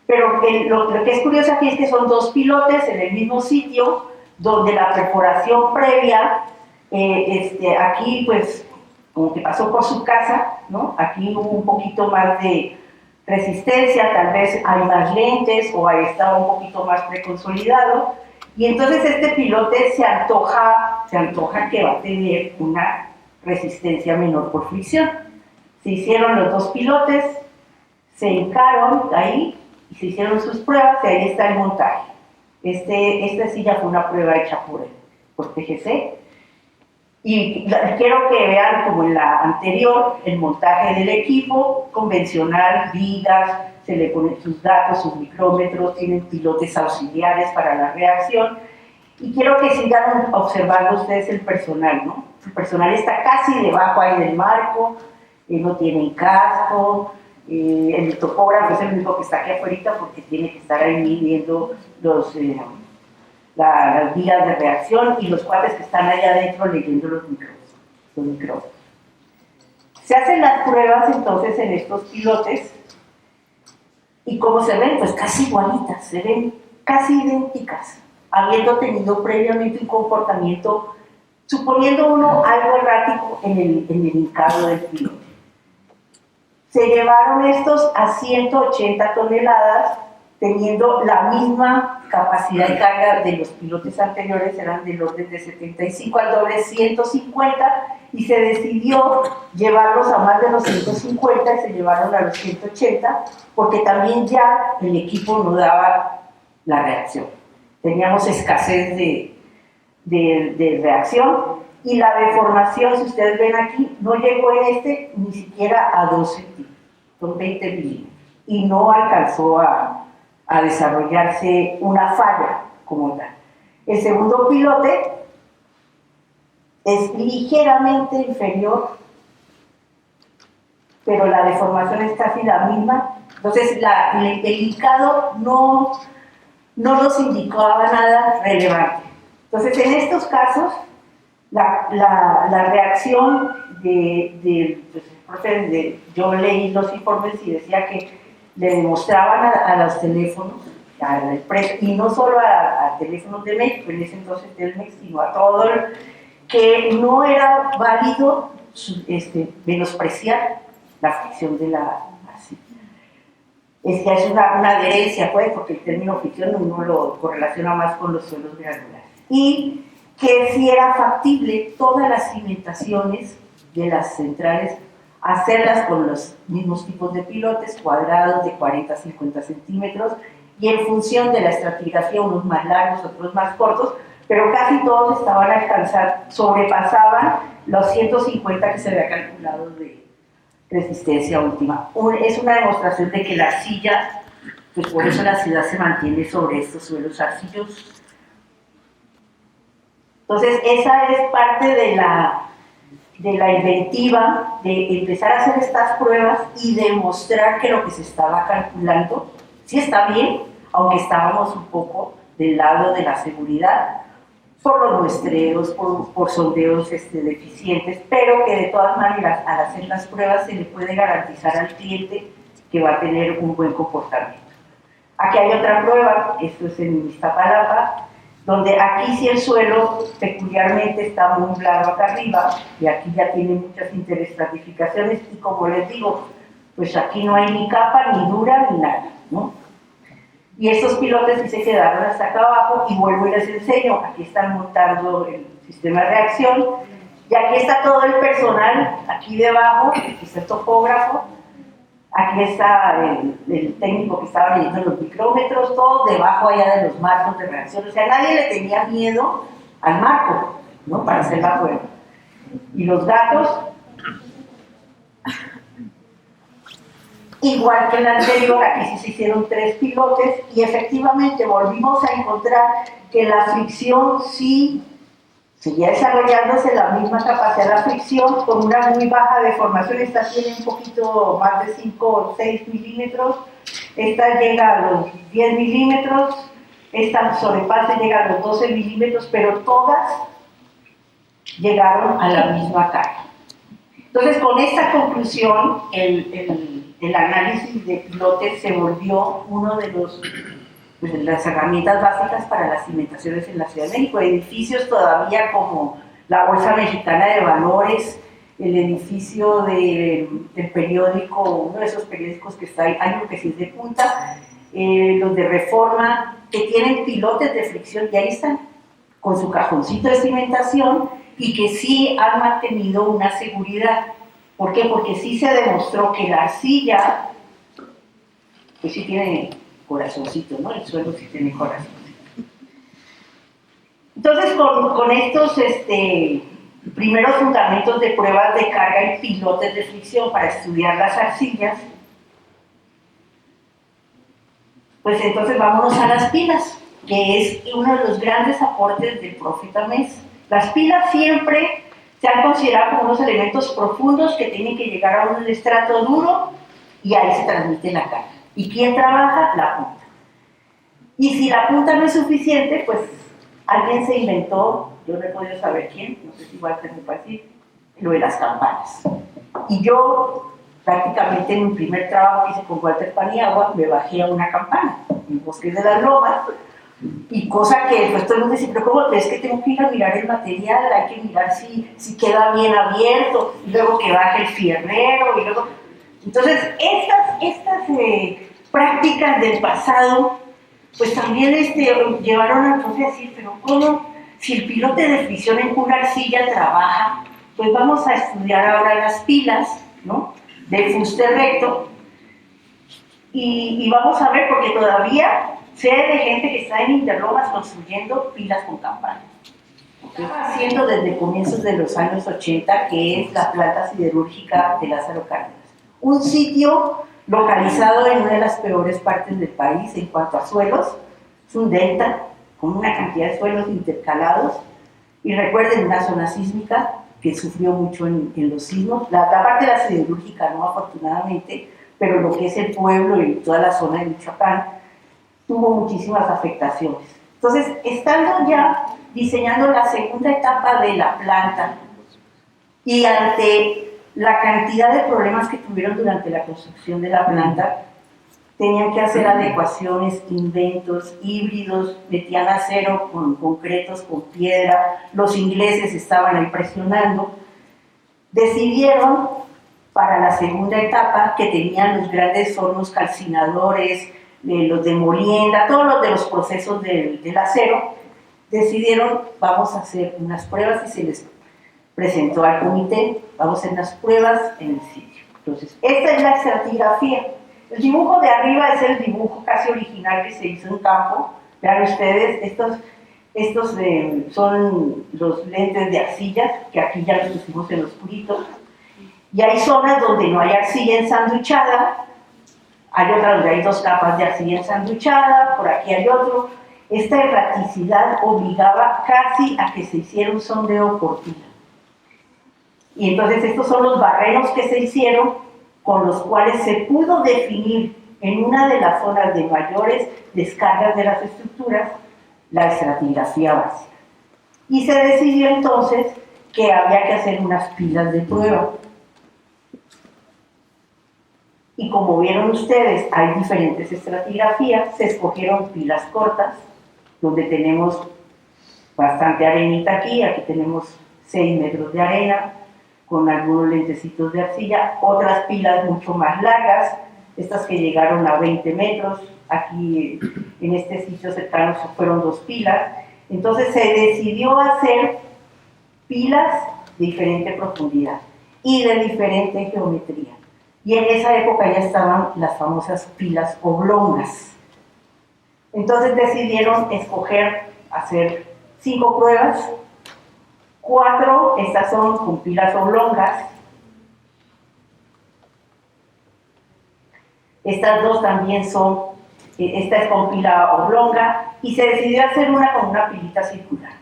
Pero lo que es curioso aquí es que son dos pilotes en el mismo sitio, donde la perforación previa Aquí, pues, como que pasó por su casa, ¿no? Aquí hubo un poquito más de resistencia, tal vez hay más lentes o ahí estaba un poquito más preconsolidado. Y entonces este pilote se antoja que va a tener una resistencia menor por fricción. Se hicieron los dos pilotes, se hincaron ahí y se hicieron sus pruebas y ahí está el montaje. Esta sí ya fue una prueba hecha por TGC. Y quiero que vean, como en la anterior, el montaje del equipo convencional, vigas, se le ponen sus datos, sus micrómetros, tienen pilotes auxiliares para la reacción. Y quiero que sigan observando ustedes el personal, ¿no? El personal está casi debajo ahí del marco, no tienen casco, el topógrafo es el único que está aquí afuera porque tiene que estar ahí midiendo las vías de reacción, y los cuates que están allá adentro leyendo los micrófonos. Se hacen las pruebas entonces en estos pilotes y como se ven, pues casi igualitas, se ven casi idénticas, habiendo tenido previamente un comportamiento, suponiendo uno algo errático en el hincado del pilote. Se llevaron estos a 180 toneladas, teniendo la misma capacidad de carga de los pilotes anteriores, eran del orden de 75 al doble 150, y se decidió llevarlos a más de los 150 y se llevaron a los 180, porque también ya el equipo no daba la reacción. Teníamos escasez de reacción, y la deformación, si ustedes ven aquí, no llegó en ni siquiera a 2 centímetros, son 20 milímetros, y no alcanzó a desarrollarse una falla como tal. El segundo pilote es ligeramente inferior, pero la deformación es casi la misma. Entonces el hincado no nos indicaba nada relevante. Entonces en estos casos la reacción yo leí los informes y decía que le demostraban a los teléfonos, a la empresa, y no solo a teléfonos de México, en ese entonces Telmex, sino a todo, que no era válido menospreciar la fricción de la así. Es una adherencia, pues, porque el término fricción uno lo correlaciona más con los suelos granulares. Y que si era factible todas las cimentaciones de las centrales, hacerlas con los mismos tipos de pilotes, cuadrados de 40 a 50 centímetros, y en función de la estratigrafía, unos más largos, otros más cortos, pero casi todos estaban sobrepasaban los 150 que se había calculado de resistencia última. Es una demostración de que la arcilla, pues por eso la ciudad se mantiene sobre estos suelos arcillosos. Entonces, esa es parte de la inventiva de empezar a hacer estas pruebas y demostrar que lo que se estaba calculando sí está bien, aunque estábamos un poco del lado de la seguridad, por los muestreos, por sondeos deficientes, pero que de todas maneras al hacer las pruebas se le puede garantizar al cliente que va a tener un buen comportamiento. Aquí hay otra prueba, esto es en Iztapalapa, donde aquí sí el suelo peculiarmente está muy claro acá arriba, y aquí ya tiene muchas interestratificaciones, y como les digo, pues aquí no hay ni capa, ni dura, ni nada, ¿no? Y estos pilotes sí se quedaron hasta acá abajo, y vuelvo y les enseño, aquí están montando el sistema de reacción, y aquí está todo el personal, aquí debajo, aquí está el topógrafo, aquí está el técnico que estaba leyendo los micrómetros, todo debajo allá de los marcos de reacción. O sea, nadie le tenía miedo al marco, ¿no? Para hacer la prueba. Y los datos, igual que el anterior, aquí sí se hicieron 3 pilotes y efectivamente volvimos a encontrar que la fricción sí seguía desarrollándose, la misma capacidad de la fricción, con una muy baja deformación. Esta tiene un poquito más de 5 o 6 milímetros, esta llega a los 10 milímetros, esta sobrepase llega a los 12 milímetros, pero todas llegaron a la misma carga. Entonces, con esta conclusión, el análisis de pilotes se volvió uno de las herramientas básicas para las cimentaciones en la Ciudad de México. Edificios todavía como la Bolsa Mexicana de Valores, el edificio del periódico, uno de esos periódicos que está ahí, hay uno que sí es de punta, los de Reforma, que tienen pilotes de fricción, y ahí están, con su cajoncito de cimentación, y que sí han mantenido una seguridad. ¿Por qué? Porque sí se demostró que la arcilla, pues sí tiene corazoncito, ¿no? El suelo sí tiene corazoncito. Entonces, con estos primeros fundamentos de pruebas de carga y pilotes de fricción para estudiar las arcillas, pues entonces vámonos a las pilas, que es uno de los grandes aportes del profe Tamés. Las pilas siempre se han considerado como unos elementos profundos que tienen que llegar a un estrato duro y ahí se transmite la carga. ¿Y quién trabaja? La punta. Y si la punta no es suficiente, pues alguien se inventó, yo no he podido saber quién, no sé si igual tengo que decir, lo de las campanas. Y yo, prácticamente en mi primer trabajo que hice con Walter Paniagua, me bajé a una campana, en Bosques de las Lomas, y cosa que pues todo el mundo dice, pero ¿cómo? Es que tengo que ir a mirar el material, hay que mirar si queda bien abierto, y luego que baje el fierrero, y luego... Entonces, estas prácticas del pasado, pues también llevaron al profe a decir, pero ¿cómo? Si el pilote de fricción en una arcilla trabaja, pues vamos a estudiar ahora las pilas, ¿no? De fuste recto, y vamos a ver, porque todavía sé de gente que está en Interlomas construyendo pilas con campanas. Estaba haciendo desde comienzos de los años 80, que es la planta siderúrgica de Lázaro Cárdenas. Un sitio localizado en una de las peores partes del país en cuanto a suelos, es un delta con una cantidad de suelos intercalados, y recuerden una zona sísmica que sufrió mucho en los sismos, la parte de la siderúrgica no, afortunadamente, pero lo que es el pueblo y toda la zona de Michoacán tuvo muchísimas afectaciones. Entonces, estando ya diseñando la segunda etapa de la planta y ante la cantidad de problemas que tuvieron durante la construcción de la planta, tenían que hacer adecuaciones, inventos, híbridos, metían acero con concretos, con piedra, los ingleses estaban ahí presionando, decidieron para la segunda etapa, que tenían los grandes hornos calcinadores, los de molienda, todos los de los procesos del acero, decidieron, vamos a hacer unas pruebas, y se les presentó al comité, vamos a hacer unas pruebas en el sitio. Entonces, esta es la estratigrafía. El dibujo de arriba es el dibujo casi original que se hizo en campo. Vean ustedes, estos son los lentes de arcilla, que aquí ya los pusimos en oscurito. Y hay zonas donde no hay arcilla ensanduchada, hay otras donde hay dos capas de arcilla ensanduchada, por aquí hay otro. Esta erraticidad obligaba casi a que se hiciera un sondeo por pila. Y entonces estos son los barrenos que se hicieron, con los cuales se pudo definir en una de las zonas de mayores descargas de las estructuras la estratigrafía básica. Y se decidió entonces que había que hacer unas pilas de prueba. Y como vieron ustedes, hay diferentes estratigrafías, se escogieron pilas cortas, donde tenemos bastante arenita aquí tenemos 6 metros de arena, con algunos lentecitos de arcilla, otras pilas mucho más largas, estas que llegaron a 20 metros, aquí en este sitio cercano fueron 2 pilas, entonces se decidió hacer pilas de diferente profundidad y de diferente geometría. Y en esa época ya estaban las famosas pilas oblongas. Entonces decidieron hacer 5 pruebas, 4, estas son con pilas oblongas, estas 2 también son, esta es con pila oblonga, y se decidió hacer una con una pilita circular,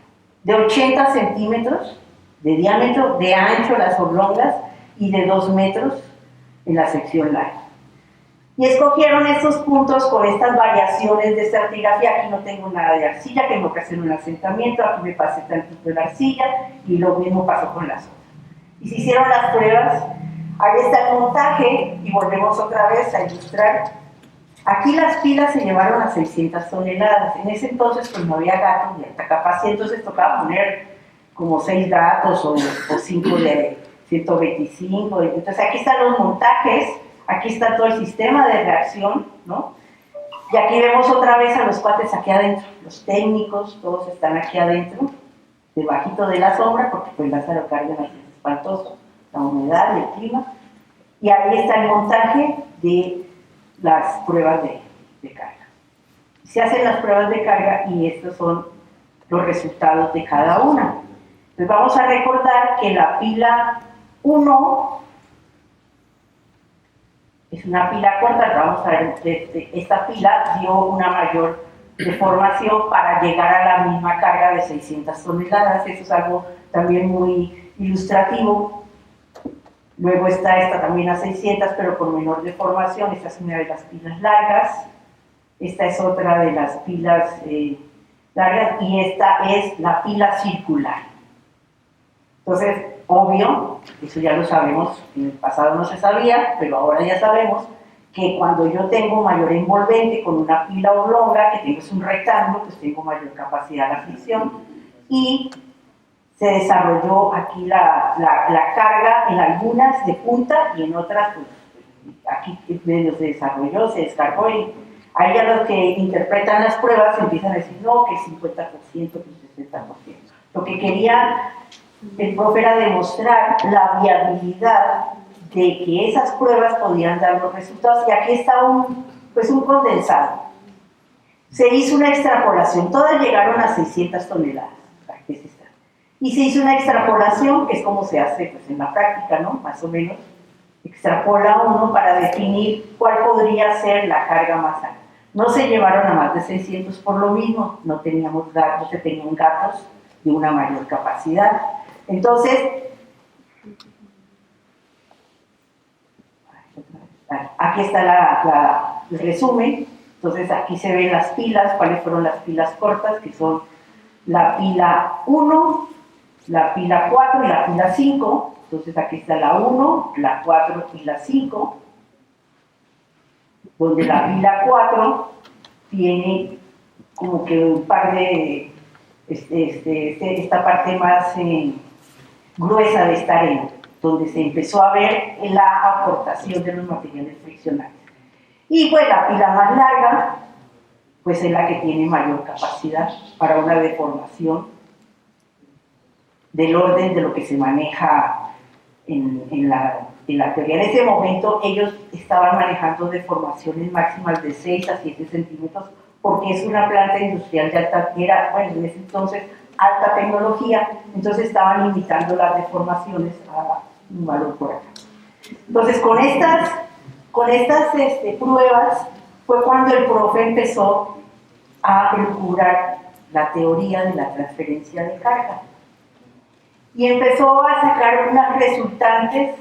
de 80 centímetros de diámetro, de ancho las oblongas, y de 2 metros en la sección larga. Y escogieron estos puntos con estas variaciones de estratigrafía. Aquí no tengo nada de arcilla, tengo que hacer un asentamiento, aquí me pasé tantito de la arcilla, y lo mismo pasó con las otras. Y se hicieron las pruebas, ahí está el montaje, y volvemos otra vez a ilustrar. Aquí las pilas se llevaron a 600 toneladas, en ese entonces pues no había gatos de alta capacidad, entonces tocaba poner como 6 gatos o 5 de 125. Entonces aquí están los montajes, aquí está todo el sistema de reacción, ¿no? Y aquí vemos otra vez a los cuates aquí adentro, los técnicos, todos están aquí adentro, debajito de la sombra, porque pues Lázaro Cárdenas es espantoso, la humedad y el clima. Y ahí está el montaje de las pruebas de carga. Se hacen las pruebas de carga y estos son los resultados de cada una. Entonces vamos a recordar que la pila 1 es una pila corta, vamos a ver, esta pila dio una mayor deformación para llegar a la misma carga de 600 toneladas, eso es algo también muy ilustrativo. Luego está esta también a 600, pero con menor deformación, esta es una de las pilas largas, esta es otra de las pilas largas y esta es la pila circular. Entonces, obvio, eso ya lo sabemos, en el pasado no se sabía, pero ahora ya sabemos que cuando yo tengo mayor envolvente con una pila oblonga, que tengo un rectángulo, pues tengo mayor capacidad de fricción y se desarrolló aquí la carga en algunas de punta y en otras, pues aquí medio se desarrolló, se descargó y ahí ya los que interpretan las pruebas empiezan a decir no, que 50%, que 60%. Lo que quería el profe era demostrar la viabilidad de que esas pruebas podían dar los resultados y aquí está un condensado. Se hizo una extrapolación, todas llegaron a 600 toneladas. Aquí está. Y se hizo una extrapolación, que es como se hace pues, en la práctica, ¿no? Más o menos. Extrapola uno para definir cuál podría ser la carga más alta. No se llevaron a más de 600 por lo mismo, no teníamos gatos, se tenían gatos de una mayor capacidad. Entonces, aquí está el resumen. Entonces aquí se ven las pilas, cuáles fueron las pilas cortas, que son la pila 1, la pila 4 y la pila 5. Entonces aquí está la 1, la 4 y la 5, donde la pila 4 tiene como que un par de, esta parte más gruesa de esta arena, donde se empezó a ver la aportación de los materiales friccionales. Y pues la pila más larga, pues es la que tiene mayor capacidad para una deformación del orden de lo que se maneja en la teoría. En ese momento ellos estaban manejando deformaciones máximas de 6 a 7 centímetros porque es una planta industrial de alta, bueno, en ese entonces alta tecnología, entonces estaban limitando las deformaciones a un valor por acá. Entonces con estas pruebas fue cuando el profe empezó a elucubrar la teoría de la transferencia de carga y empezó a sacar unas resultantes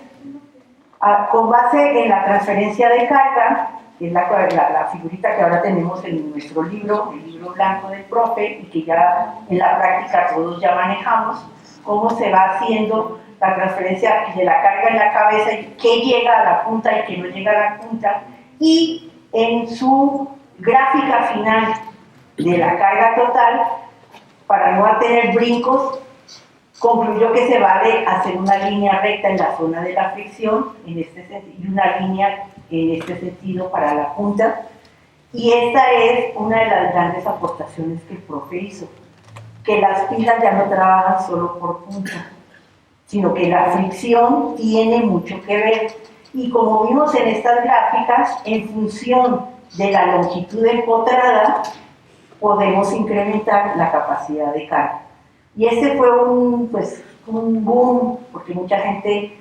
con base en la transferencia de carga, que es la figurita que ahora tenemos en nuestro libro, el libro blanco del profe, y que ya en la práctica todos ya manejamos, cómo se va haciendo la transferencia de la carga en la cabeza y qué llega a la punta y qué no llega a la punta, y en su gráfica final de la carga total, para no tener brincos, concluyó que se vale hacer una línea recta en la zona de la fricción en este sentido, y una línea en este sentido para la punta, y esta es una de las grandes aportaciones que el profe hizo, que las pilas ya no trabajan solo por punta, sino que la fricción tiene mucho que ver, y como vimos en estas gráficas, en función de la longitud empotrada podemos incrementar la capacidad de carga. Y ese fue un boom, porque mucha gente,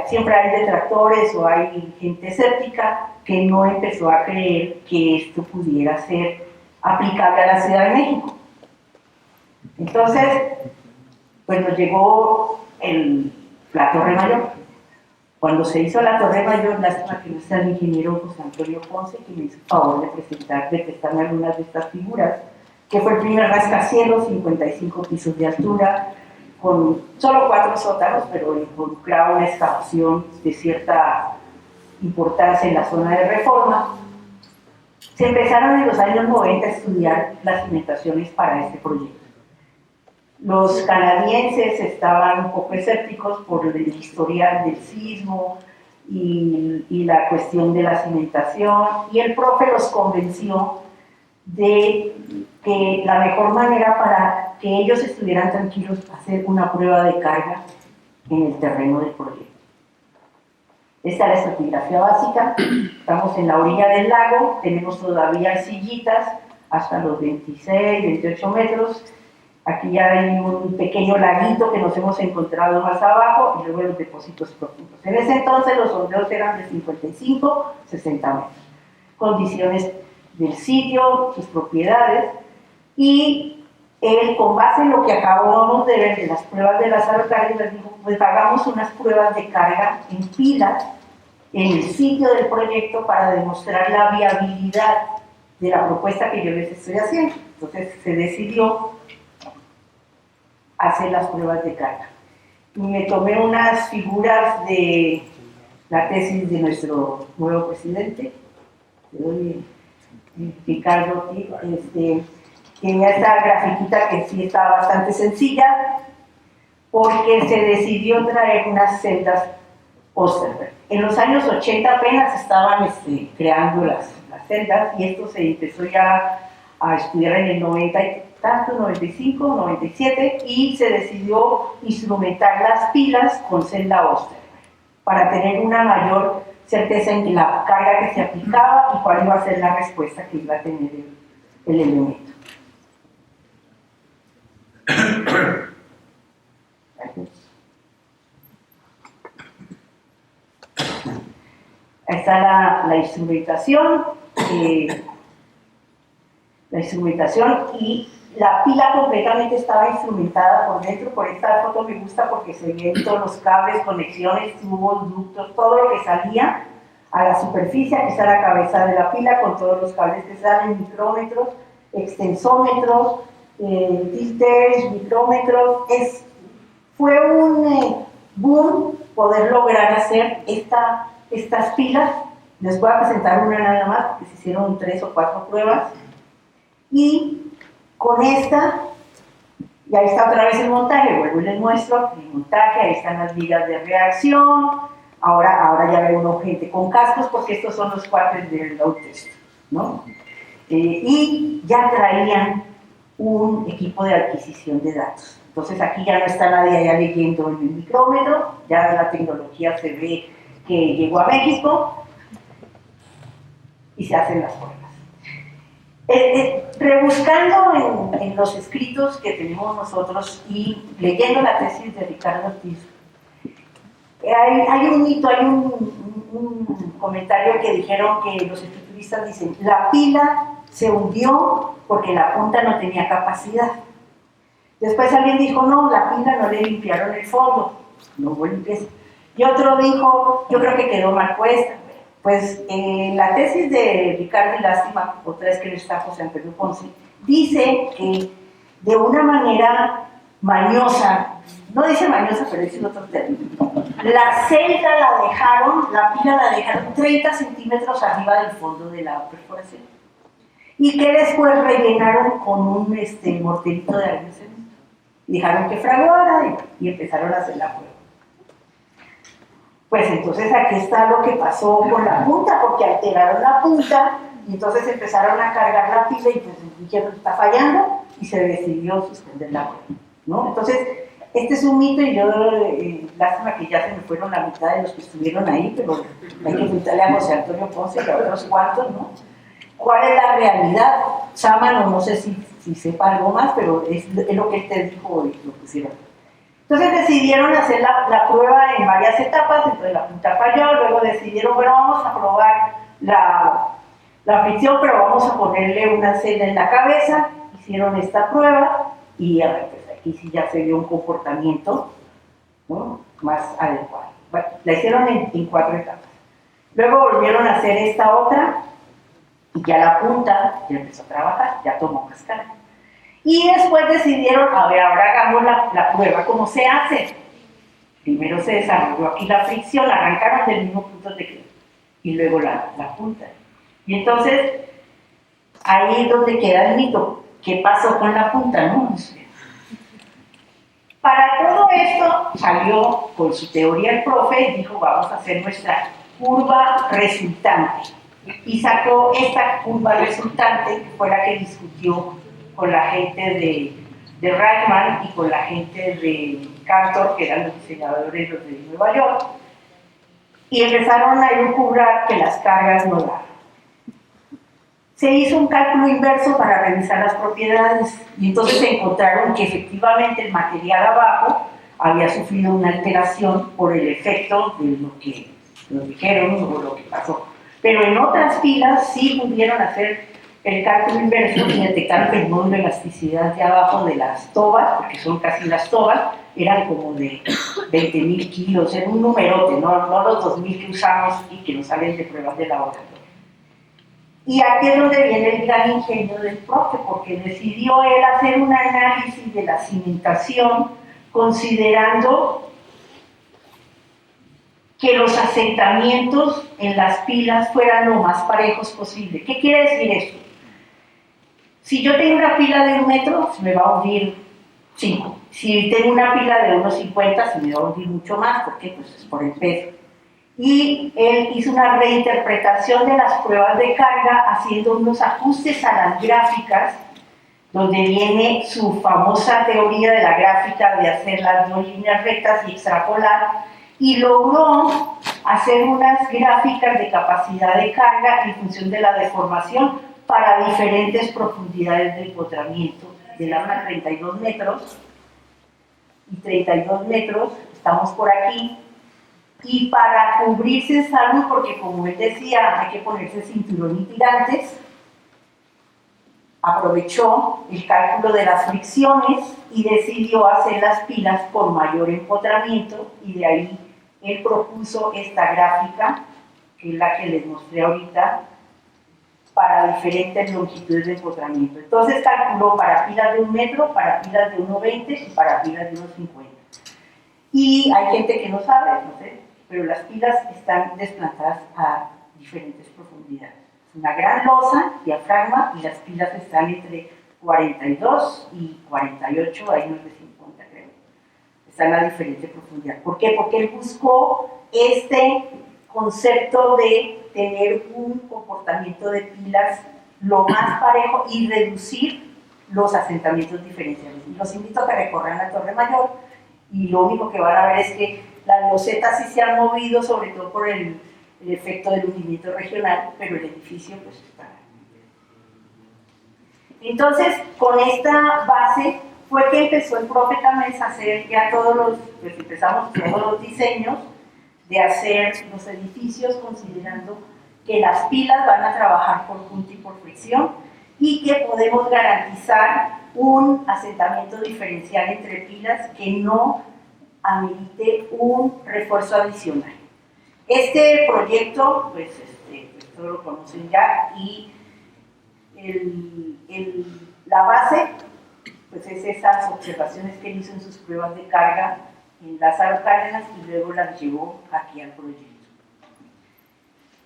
siempre hay detractores o hay gente escéptica que no empezó a creer que esto pudiera ser aplicable a la Ciudad de México. Entonces, pues nos llegó la Torre Mayor. Cuando se hizo la Torre Mayor, lástima que no está el ingeniero José Antonio Ponce, que me hizo el favor de prestarme algunas de estas figuras, que fue el primer rascacielos, 55 pisos de altura, con solo 4 sótanos, pero involucraba una excavación de cierta importancia en la zona de Reforma. Se empezaron en los años 90 a estudiar las cimentaciones para este proyecto. Los canadienses estaban un poco escépticos por el historial del sismo y la cuestión de la cimentación, y el profe los convenció de que la mejor manera para que ellos estuvieran tranquilos es hacer una prueba de carga en el terreno del proyecto. Esta es la estratigrafía básica. Estamos en la orilla del lago, tenemos todavía arcillitas hasta los 26, 28 metros. Aquí ya hay un pequeño laguito que nos hemos encontrado más abajo y luego los depósitos profundos. En ese entonces los sondeos eran de 55, 60 metros. Condiciones del sitio, sus propiedades, y él, con base en lo que acabamos de ver de las pruebas de Lázaro Cárdenas, dijo, pues hagamos unas pruebas de carga en pilas en el sitio del proyecto para demostrar la viabilidad de la propuesta que yo les estoy haciendo. Entonces se decidió hacer las pruebas de carga. Y me tomé unas figuras de la tesis de nuestro nuevo presidente, Ricardo, tenía esta grafiquita que sí estaba bastante sencilla, porque se decidió traer unas celdas Osterberg. En los años 80 apenas estaban creando las celdas, y esto se empezó ya a estudiar en el 90 y tanto, 95, 97, y se decidió instrumentar las pilas con celda Osterberg para tener una mayor certeza en la carga que se aplicaba y cuál iba a ser la respuesta que iba a tener el elemento. Ahí está la instrumentación. La instrumentación, y la pila completamente estaba instrumentada por dentro. Por esta foto me gusta porque se ven todos los cables, conexiones, tubos, ductos, todo lo que salía a la superficie. Aquí está la cabeza de la pila con todos los cables que salen, micrómetros, extensómetros, tilters, micrómetros. Fue un boom poder lograr hacer estas pilas. Les voy a presentar una nada más porque se hicieron 3 o 4 pruebas. Y con esta, y ahí está otra vez el montaje, vuelvo y les muestro el montaje. Ahí están las vigas de reacción. Ahora ya veo uno gente con cascos, porque estos son los cuates del load test, ¿no? Y ya traían un equipo de adquisición de datos. Entonces aquí ya no está nadie allá leyendo en el micrómetro, ya la tecnología se ve que llegó a México y se hacen las pruebas. Rebuscando en los escritos que tenemos nosotros y leyendo la tesis de Ricardo Ortiz, hay un mito, hay un comentario que dijeron que los estructuristas dicen: la pila se hundió porque la punta no tenía capacidad. Después alguien dijo: no, la pila no le limpiaron el fondo, no hubo limpieza. Y otro dijo: yo creo que quedó mal puesta. Pues la tesis de Ricardo y Lástima, otra vez que no está José Antonio Ponce, dice que de una manera mañosa, no dice mañosa, pero dice otro término, la celda la pila la dejaron 30 centímetros arriba del fondo de la perforación, y que después rellenaron con un morterito de arena, y dejaron que fraguara y empezaron a hacer la prueba. Pues entonces aquí está lo que pasó con la punta, porque alteraron la punta y entonces empezaron a cargar la pila y pues dijeron: está fallando, y se decidió suspender la prueba, ¿no? Entonces, este es un mito, y yo, lástima que ya se me fueron la mitad de los que estuvieron ahí, pero hay que preguntarle a José Antonio Ponce y a otros cuantos, ¿no? ¿Cuál es la realidad? Sámano, no sé si sepa algo más, pero es lo que él te dijo y lo pusieron. Entonces decidieron hacer la prueba en varias etapas. Entonces la punta falló, luego decidieron: bueno, vamos a probar la fricción, pero vamos a ponerle una celda en la cabeza. Hicieron esta prueba y a ver, pues aquí sí ya se vio un comportamiento, ¿no?, más adecuado. Bueno, la hicieron en 4 etapas. Luego volvieron a hacer esta otra y ya la punta ya empezó a trabajar, ya tomó más carga. Y después decidieron: a ver, ahora hagamos la prueba. ¿Cómo se hace? Primero se desarrolló aquí la fricción, arrancaron del mismo punto de que, y luego la punta. Y entonces, ahí es donde queda el mito. ¿Qué pasó con la punta, no? Para todo esto salió con su teoría el profe y dijo, vamos a hacer nuestra curva resultante. Y sacó esta curva resultante, que fue la que discutió con la gente de Reichmann y con la gente de Cantor, que eran los diseñadores los de Nueva York, y empezaron a elucubrar que las cargas no daban. Se hizo un cálculo inverso para revisar las propiedades y entonces se encontraron que efectivamente el material abajo había sufrido una alteración por el efecto de lo que nos dijeron o lo que pasó. Pero en otras pilas sí pudieron hacer el cálculo inverso y detectaron que el módulo de elasticidad de abajo de las tobas, porque son casi las tobas, eran como de 20.000 kilos, era un numerote, no los 2.000 que usamos y que nos salen de pruebas de laboratorio. Y aquí es donde viene el gran ingenio del profe, porque decidió él hacer un análisis de la cimentación considerando que los asentamientos en las pilas fueran lo más parejos posible. ¿Qué quiere decir esto? Si yo tengo una pila de 1 metro, se me va a hundir 5. Si tengo una pila de 1,50, se me va a hundir mucho más, ¿por qué? Pues es por el peso. Y él hizo una reinterpretación de las pruebas de carga haciendo unos ajustes a las gráficas, donde viene su famosa teoría de la gráfica de hacer las 2 líneas rectas y extrapolar, y logró hacer unas gráficas de capacidad de carga en función de la deformación para diferentes profundidades de empotramiento, de la 32 metros y 32 metros, estamos por aquí. Y para cubrirse en salud, porque como él decía, hay que ponerse cinturón y tirantes, aprovechó el cálculo de las fricciones y decidió hacer las pilas con mayor empotramiento, y de ahí él propuso esta gráfica, que es la que les mostré ahorita, para diferentes longitudes de empotramiento. Entonces calculó para pilas de 1 metro, para pilas de 1,20 y para pilas de 1,50. Y hay gente que no sabe, no sé, pero las pilas están desplantadas a diferentes profundidades. Es una gran losa, diafragma, y las pilas están entre 42 y 48, hay unos de 50 creo. Están a diferente profundidad. ¿Por qué? Porque él buscó este concepto de tener un comportamiento de pilas lo más parejo y reducir los asentamientos diferenciales. Y los invito a que recorran la Torre Mayor, y lo único que van a ver es que las losetas sí se han movido, sobre todo por el efecto del hundimiento regional, pero el edificio pues está. Entonces, con esta base fue que empezó el profe Tamés a hacer ya empezamos todos los diseños de hacer los edificios considerando que las pilas van a trabajar por punto y por fricción, y que podemos garantizar un asentamiento diferencial entre pilas que no amerite un refuerzo adicional. Este proyecto, pues todos lo conocen ya, y la base pues es esas observaciones que él hizo en sus pruebas de carga en Lázaro Cárdenas y luego las llevó aquí al proyecto.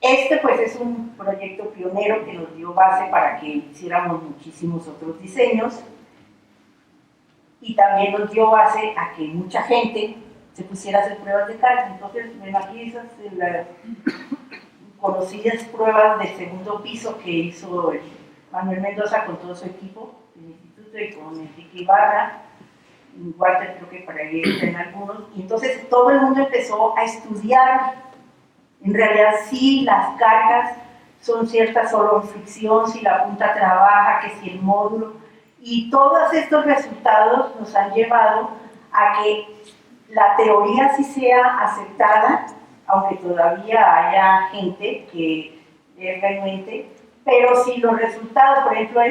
Este pues es un proyecto pionero que nos dio base para que hiciéramos muchísimos otros diseños, y también nos dio base a que mucha gente se pusiera a hacer pruebas de carga. Entonces, ven aquí esas conocidas pruebas del segundo piso que hizo Manuel Mendoza con todo su equipo del instituto, y con Enrique Ibarra, Walter, creo que para ahí están algunos. Y entonces todo el mundo empezó a estudiar en realidad si las cargas son ciertas solo en fricción, si la punta trabaja, que si el módulo, y todos estos resultados nos han llevado a que la teoría sí sea aceptada, aunque todavía haya gente que es renuente, pero si los resultados, por ejemplo,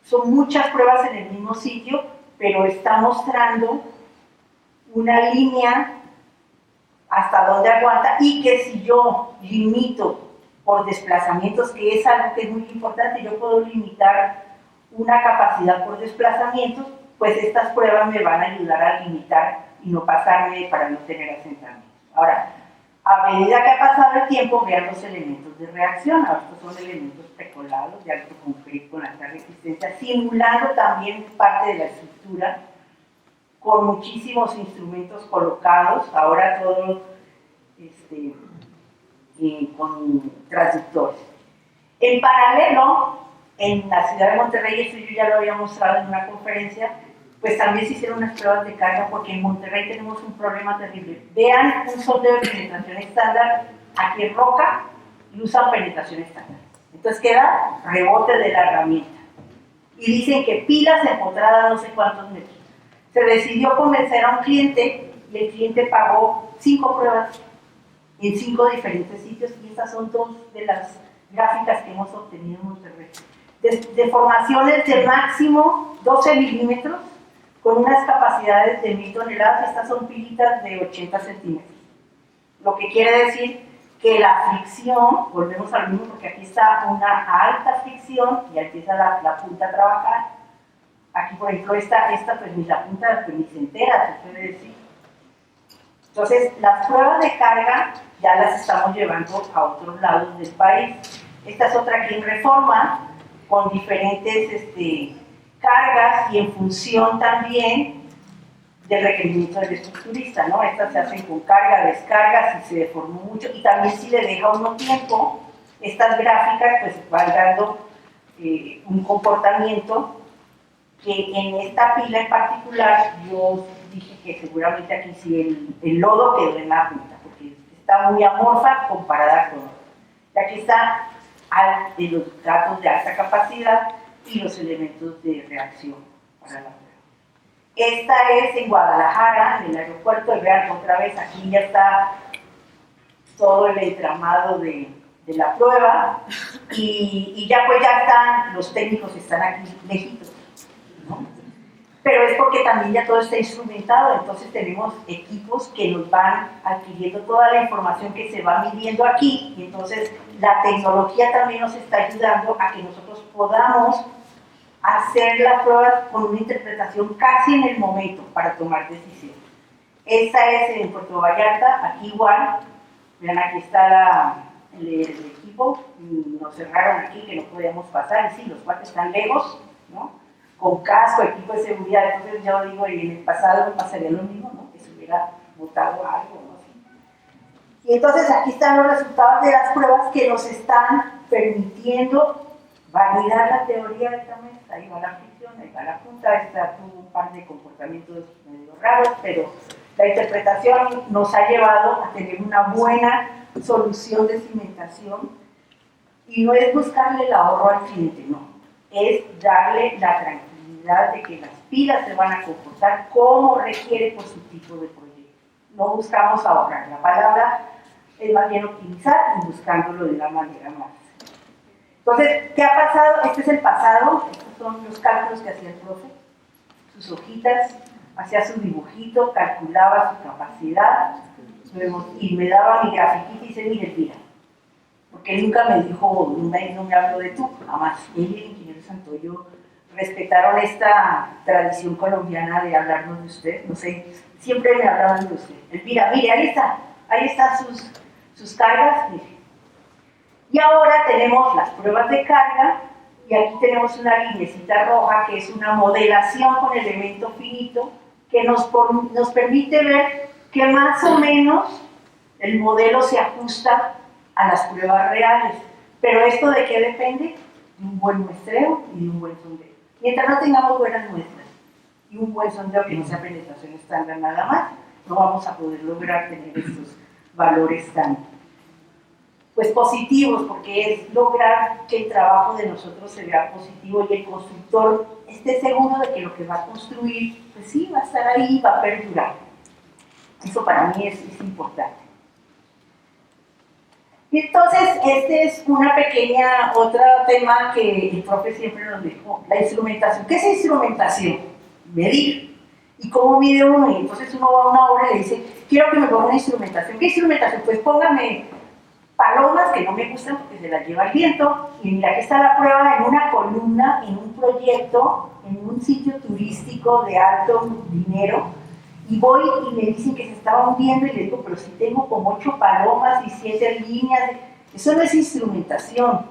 son muchas pruebas en el mismo sitio, pero está mostrando una línea hasta dónde aguanta, y que si yo limito por desplazamientos, que es algo que es muy importante, yo puedo limitar una capacidad por desplazamientos, pues estas pruebas me van a ayudar a limitar y no pasarme para no tener asentamientos. Ahora, a medida que ha pasado el tiempo, vean los elementos de reacción. Ahora, estos son elementos precolados de alto concreto con alta resistencia, simulando también parte de la estructura con muchísimos instrumentos colocados, ahora todos con transductores. En paralelo, en la ciudad de Monterrey, esto yo ya lo había mostrado en una conferencia, pues también se hicieron unas pruebas de carga porque en Monterrey tenemos un problema terrible. Vean un sondeo de penetración estándar aquí en Roca y usan penetración estándar. Entonces queda rebote de la herramienta. Y dicen que pilas empotradas no sé cuántos metros. Se decidió convencer a un cliente y el cliente pagó 5 pruebas en 5 diferentes sitios y estas son 2 de las gráficas que hemos obtenido en Monterrey. Deformaciones de máximo 12 milímetros con unas capacidades de 1000 toneladas. Estas son pilitas de 80 centímetros. Lo que quiere decir que la fricción, volvemos al mismo porque aquí está una alta fricción y aquí está la punta a trabajar. Aquí, por ejemplo, esta pues ni la punta pues, ni se entera, se puede decir. Entonces, las pruebas de carga ya las estamos llevando a otros lados del país. Esta es otra aquí en Reforma, con diferentes cargas y en función también del requerimiento del estructurista, ¿no? Estas se hacen con carga, descarga, si se deformó mucho, y también si le deja uno tiempo, estas gráficas pues van dando un comportamiento que en esta pila en particular yo dije que seguramente aquí sí el lodo quedó en la punta, porque está muy amorfa comparada con... Y aquí están los datos de alta capacidad y los elementos de reacción para la prueba. Esta es en Guadalajara, en el aeropuerto, y vean otra vez, aquí ya está todo el entramado de la prueba, y ya pues ya están, los técnicos están aquí lejitos, ¿no? Pero es porque también ya todo está instrumentado, entonces tenemos equipos que nos van adquiriendo toda la información que se va midiendo aquí, y entonces la tecnología también nos está ayudando a que nosotros podamos hacer las pruebas con una interpretación casi en el momento para tomar decisiones. Esta es en Puerto Vallarta, aquí igual, vean aquí está el equipo, nos cerraron aquí que no podíamos pasar, y sí, los cuates están lejos, ¿no? Con casco, equipo de seguridad, entonces yo digo, y en el pasado me pasaría lo mismo, ¿no? Que se hubiera botado algo, ¿no? Y entonces aquí están los resultados de las pruebas que nos están permitiendo validar la teoría de esta mesa. Ahí va la fricción, ahí va la punta, está tuvo un par de comportamientos medio raros, pero la interpretación nos ha llevado a tener una buena solución de cimentación, y no es buscarle el ahorro al cliente, no, es darle la tranquilidad de que las pilas se van a comportar como requiere por su tipo de proyecto. No buscamos ahorrar, la palabra es más bien optimizar y buscándolo de la manera más. Entonces, ¿qué ha pasado? Este es el pasado, estos son los cálculos que hacía el profe, sus hojitas, hacía su dibujito, calculaba su capacidad, luego, y me daba mi grafiquita y dice, mira, porque él nunca me dijo, no me habló de tú, jamás. Él y el ingeniero Santoyo respetaron esta tradición colombiana de hablarnos de usted, no sé, siempre me hablaban de usted. Elvira, mire, ahí están sus cargas, mire. Y ahora tenemos las pruebas de carga, y aquí tenemos una linecita roja que es una modelación con elemento finito que nos permite ver que más o menos el modelo se ajusta a las pruebas reales. Pero ¿esto de qué depende? De un buen muestreo y de un buen sondeo. Mientras no tengamos buenas muestras y un buen sondeo que no sea penetración estándar nada más, no vamos a poder lograr tener estos valores tan pues positivos, porque es lograr que el trabajo de nosotros se vea positivo y el constructor esté seguro de que lo que va a construir, pues sí, va a estar ahí y va a perdurar. Eso para mí es importante. Y entonces, este es una pequeña, otro tema que el profe siempre nos dijo, la instrumentación. ¿Qué es instrumentación? Medir. ¿Y cómo mide uno? Y entonces uno va a una obra y le dice, quiero que me ponga una instrumentación. ¿Qué instrumentación? Pues póngame palomas que no me gustan porque se las lleva el viento, y mira, aquí está la prueba en una columna, en un proyecto, en un sitio turístico de alto dinero, y voy y me dicen que se estaba hundiendo, y le digo, pero si tengo como 8 palomas y 7 líneas, eso no es instrumentación,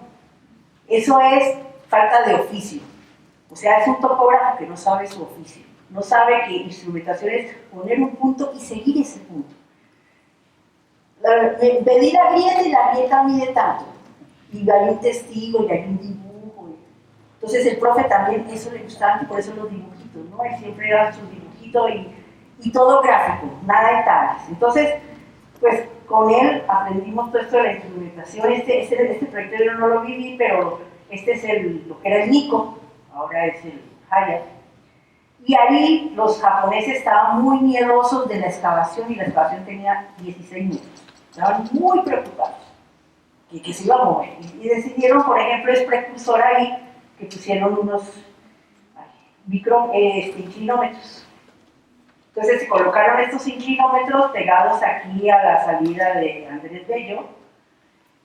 eso es falta de oficio, o sea, es un topógrafo que no sabe su oficio, no sabe que instrumentación es poner un punto y seguir ese punto. Medir la grieta y la grieta mide tanto, y hay un testigo y hay un dibujo. Entonces el profe también eso le gustaba, y por eso los dibujitos, ¿no? Él siempre era su dibujito y todo gráfico, nada de tablas. Entonces, pues con él aprendimos todo esto de la instrumentación. Este proyecto yo no lo viví, pero este es lo que era el Nikko, ahora es el Hayat. Y ahí los japoneses estaban muy miedosos de la excavación, y la excavación tenía 16 metros. Estaban muy preocupados que se iba a mover. Y decidieron, por ejemplo, es precursor ahí, que pusieron unos inclinómetros. Entonces se colocaron estos inclinómetros pegados aquí a la salida de Andrés Bello,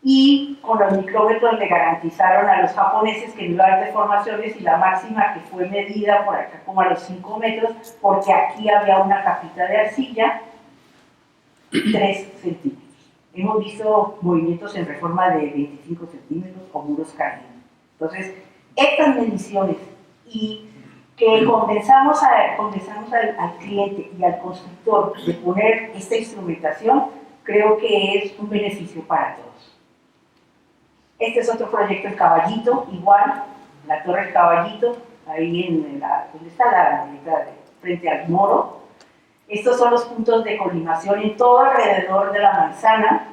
y con los micrómetros le garantizaron a los japoneses que no iba a haber deformaciones, y la máxima que fue medida por acá como a los 5 metros, porque aquí había una capita de arcilla, 3 centímetros. Hemos visto movimientos en reforma de 25 centímetros o muros caídos. Entonces, estas mediciones, y que convenzamos al cliente y al constructor de poner esta instrumentación, creo que es un beneficio para todos. Este es otro proyecto, el Caballito, igual, la Torre del Caballito, ahí donde está la frente al Moro. Estos son los puntos de colimación en todo alrededor de la manzana,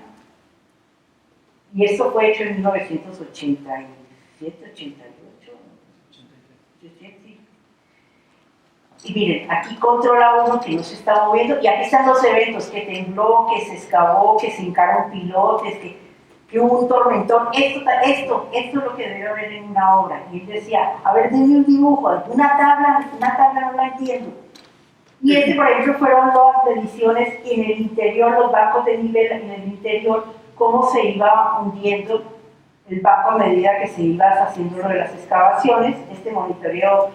y esto fue hecho en 1987, 88, sí. Y miren, aquí controla uno que no se está moviendo, y aquí están los eventos, que tembló, que se excavó, que se hincaron pilotes, que hubo un tormentón. Esto es lo que debe haber en una obra. Y él decía, a ver, denme un dibujo, una tabla no la entiendo. Y por ejemplo, fueron las mediciones en el interior, los bancos de nivel en el interior, cómo se iba hundiendo el banco a medida que se iba haciendo lo de las excavaciones. Este monitoreo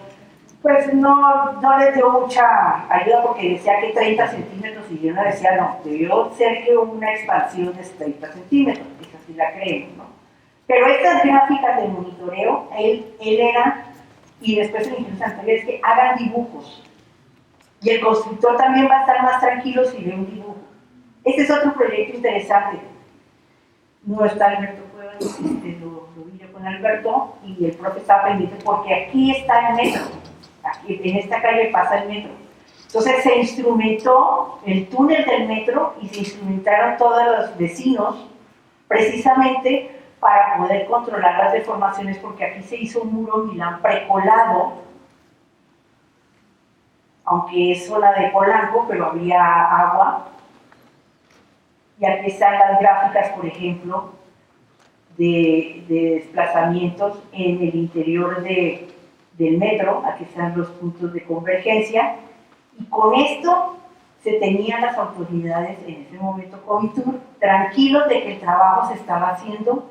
pues no les dio mucha ayuda, porque decía que 30 centímetros, y yo no decía, no, debió ser que hubo una expansión de 30 centímetros, esa sí la creemos, ¿no? Pero estas gráficas de monitoreo, él era, y después el ingeniero Santoyo, es que hagan dibujos, y el constructor también va a estar más tranquilo si ve un dibujo. Este es otro proyecto interesante. No está Alberto Cuevas, lo vi yo con Alberto, y el profe estaba pendiente porque aquí está el metro. Aquí, en esta calle pasa el metro. Entonces se instrumentó el túnel del metro, y se instrumentaron todos los vecinos precisamente para poder controlar las deformaciones, porque aquí se hizo un muro Milán precolado, aunque es zona de Polanco, pero había agua. Y aquí están las gráficas, por ejemplo, de desplazamientos en el interior del metro. Aquí están los puntos de convergencia, y con esto se tenían las autoridades en ese momento, Covitur, tranquilos de que el trabajo se estaba haciendo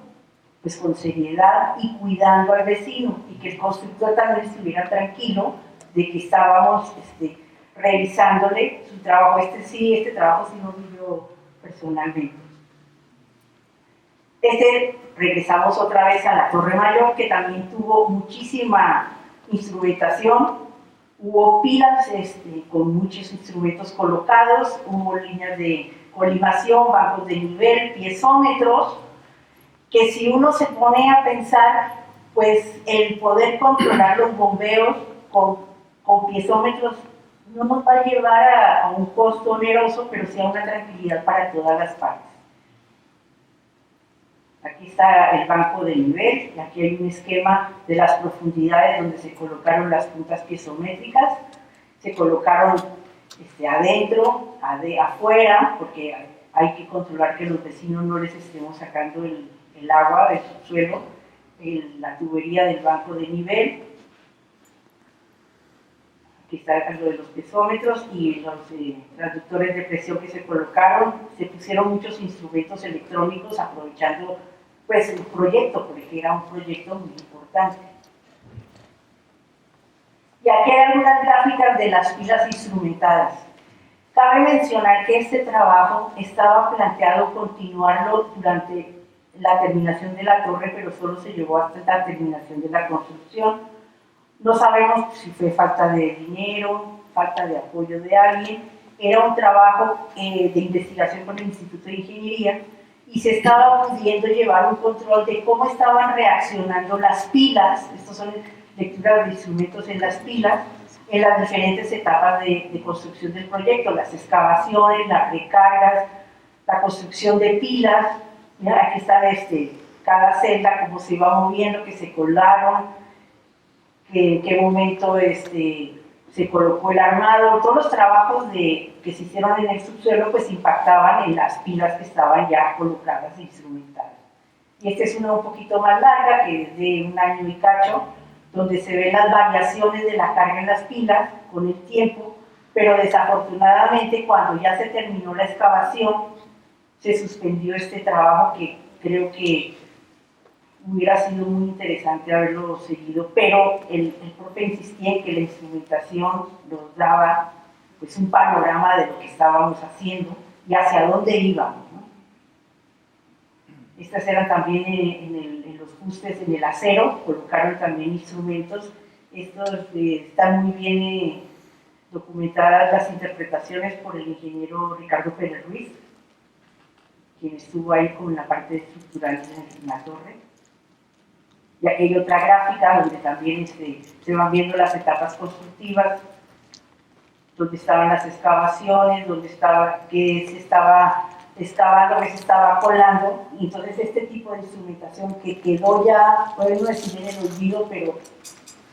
pues con seriedad y cuidando al vecino, y que el constructor también estuviera tranquilo de que estábamos revisándole su trabajo. Este trabajo sí lo vi yo personalmente. Regresamos otra vez a la Torre Mayor, que también tuvo muchísima instrumentación. Hubo pilas con muchos instrumentos colocados, hubo líneas de colimación, bancos de nivel, piezómetros, que si uno se pone a pensar, pues el poder controlar los bombeos con piezómetros no nos va a llevar a un costo oneroso, pero sí a una tranquilidad para todas las partes. Aquí está el banco de nivel, y aquí hay un esquema de las profundidades donde se colocaron las puntas piezométricas, se colocaron adentro, afuera, porque hay que controlar que los vecinos no les estemos sacando el agua del subsuelo, la tubería del banco de nivel. Aquí está lo de los pesómetros y los transductores de presión que se colocaron. Se pusieron muchos instrumentos electrónicos aprovechando pues el proyecto, porque era un proyecto muy importante. Y aquí hay algunas gráficas de las pilas instrumentadas. Cabe mencionar que este trabajo estaba planteado continuarlo durante la terminación de la torre, pero solo se llevó hasta la terminación de la construcción. No sabemos si fue falta de dinero, falta de apoyo de alguien. Era un trabajo de investigación con el Instituto de Ingeniería y se estaba pudiendo llevar un control de cómo estaban reaccionando las pilas, estos son lecturas de instrumentos en las pilas, en las diferentes etapas de construcción del proyecto, las excavaciones, las recargas, la construcción de pilas. Mira, aquí está cada celda, cómo se iba moviendo, que se colaron, en qué momento se colocó el armado. Todos los trabajos que se hicieron en el subsuelo pues impactaban en las pilas que estaban ya colocadas e instrumentadas. Y esta es una un poquito más larga, que es de 1 año y cacho, donde se ven las variaciones de la carga en las pilas con el tiempo, pero desafortunadamente cuando ya se terminó la excavación, se suspendió este trabajo que creo que hubiera sido muy interesante haberlo seguido, pero el profe insistía en que la instrumentación nos daba pues, un panorama de lo que estábamos haciendo y hacia dónde íbamos, ¿no? Estas eran también en los fustes, en el acero, colocaron también instrumentos. Estos están muy bien documentadas las interpretaciones por el ingeniero Ricardo Pérez Ruiz, quien estuvo ahí con la parte estructural en la torre. Y aquí hay otra gráfica donde también se van viendo las etapas constructivas, donde estaban las excavaciones, donde que se estaba excavando, que se estaba colando. Y entonces este tipo de instrumentación que quedó ya, podemos decir en el olvido, pero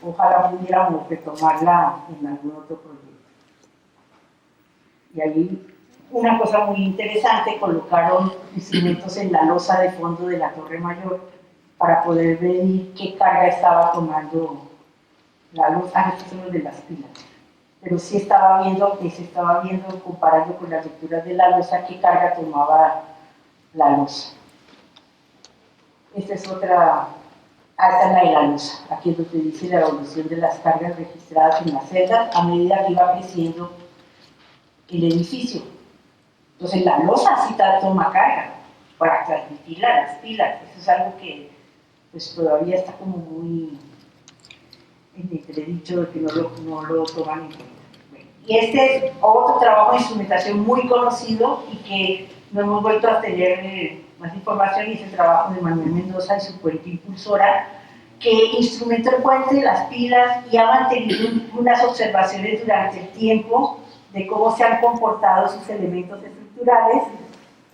ojalá pudiéramos retomarla en algún otro proyecto. Y ahí una cosa muy interesante, colocaron instrumentos en la losa de fondo de la Torre Mayor para poder medir qué carga estaba tomando la luz. Estos son los de las pilas. Pero sí estaba viendo, comparando con las lecturas de la losa, qué carga tomaba la losa. Esta es otra, esta es la de la losa. Aquí es donde dice la evolución de las cargas registradas en las celdas a medida que iba creciendo el edificio. Entonces la losa sí toma carga para transmitirla a las pilas. Eso es algo que pues, todavía está como muy en entredicho de que no lo toman en cuenta. Bueno, y este es otro trabajo de instrumentación muy conocido y que no hemos vuelto a tener más información, y es el trabajo de Manuel Mendoza y su puente impulsora, que instrumentó el puente, las pilas y ha mantenido unas observaciones durante el tiempo de cómo se han comportado sus elementos estructurales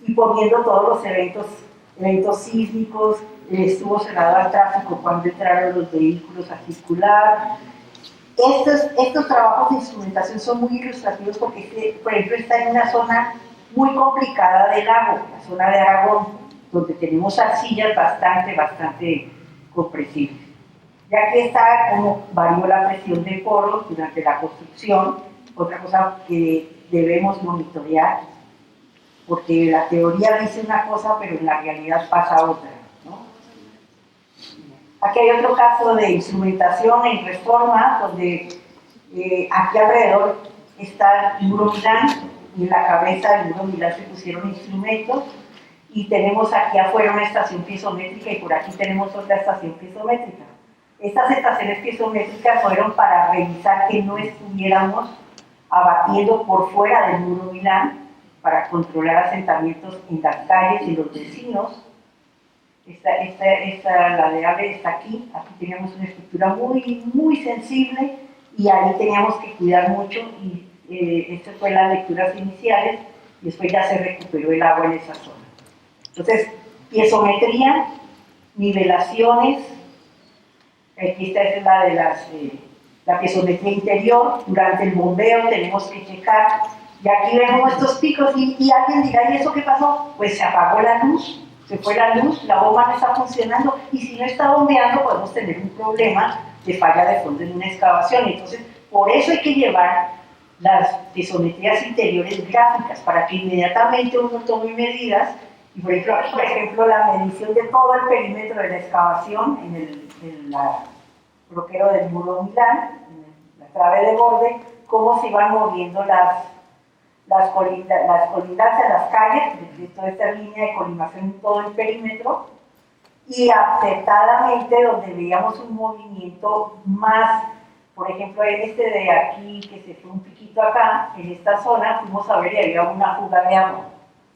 y poniendo todos los eventos sísmicos. Estuvo cerrado al tráfico cuando entraron los vehículos a circular. Estos trabajos de instrumentación son muy ilustrativos porque, por ejemplo, está en una zona muy complicada del lago, la zona de Aragón, donde tenemos arcillas bastante compresibles. Ya que está como varió la presión de poros durante la construcción, otra cosa que debemos monitorear, porque la teoría dice una cosa, pero en la realidad pasa otra, ¿no? Aquí hay otro caso de instrumentación en Reforma, donde aquí alrededor está el Muro Milán, y en la cabeza del Muro Milán se pusieron instrumentos, y tenemos aquí afuera una estación piezométrica, y por aquí tenemos otra estación piezométrica. Estas estaciones piezométricas fueron para revisar que no estuviéramos abatiendo por fuera del Muro Milán, para controlar asentamientos en las calles y los vecinos. La de AVE está aquí teníamos una estructura muy sensible y ahí teníamos que cuidar mucho, y estas fueron las lecturas iniciales, y después ya se recuperó el agua en esa zona. Entonces, piezometría, nivelaciones, aquí esta es la de la piezometría interior. Durante el bombeo tenemos que checar, y aquí vemos estos picos, y alguien dirá, ¿y eso qué pasó? Pues se apagó la luz, se fue la luz, la bomba no está funcionando, y si no está bombeando podemos tener un problema de falla de fondo en una excavación. Entonces, por eso hay que llevar las piezometrías interiores gráficas, para que inmediatamente uno tome medidas. Y por ejemplo, la medición de todo el perímetro de la excavación en el bloqueo del Muro Milán, en la trave de borde, cómo se iban moviendo las colindancias, las calles, de toda esta línea de colimación en todo el perímetro, y acertadamente donde veíamos un movimiento más Por ejemplo, este de aquí, que se fue un piquito acá, en esta zona, fuimos a ver y había una fuga de agua.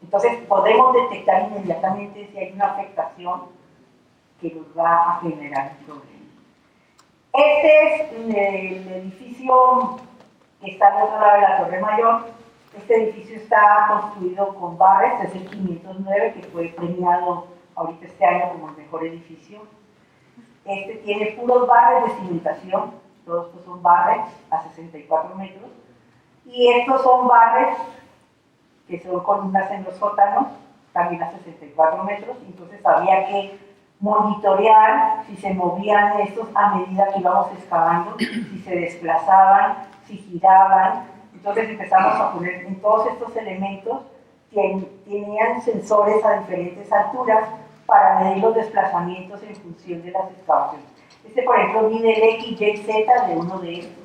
Entonces, podemos detectar inmediatamente si hay una afectación que nos va a generar problemas. Este es el edificio que está al otro lado de la Torre Mayor. Este edificio está construido con barres, es el 509, que fue premiado ahorita este año como el mejor edificio. Este tiene puros barres de cimentación, todos estos son barres a 64 metros, y estos son barres que son columnas en los sótanos, también a 64 metros, entonces había que monitorear si se movían estos a medida que íbamos excavando, si se desplazaban, si giraban. Entonces empezamos a poner en todos estos elementos, tenían sensores a diferentes alturas para medir los desplazamientos en función de las excavaciones. Este, por ejemplo, mide el X, Y, Z de uno de estos.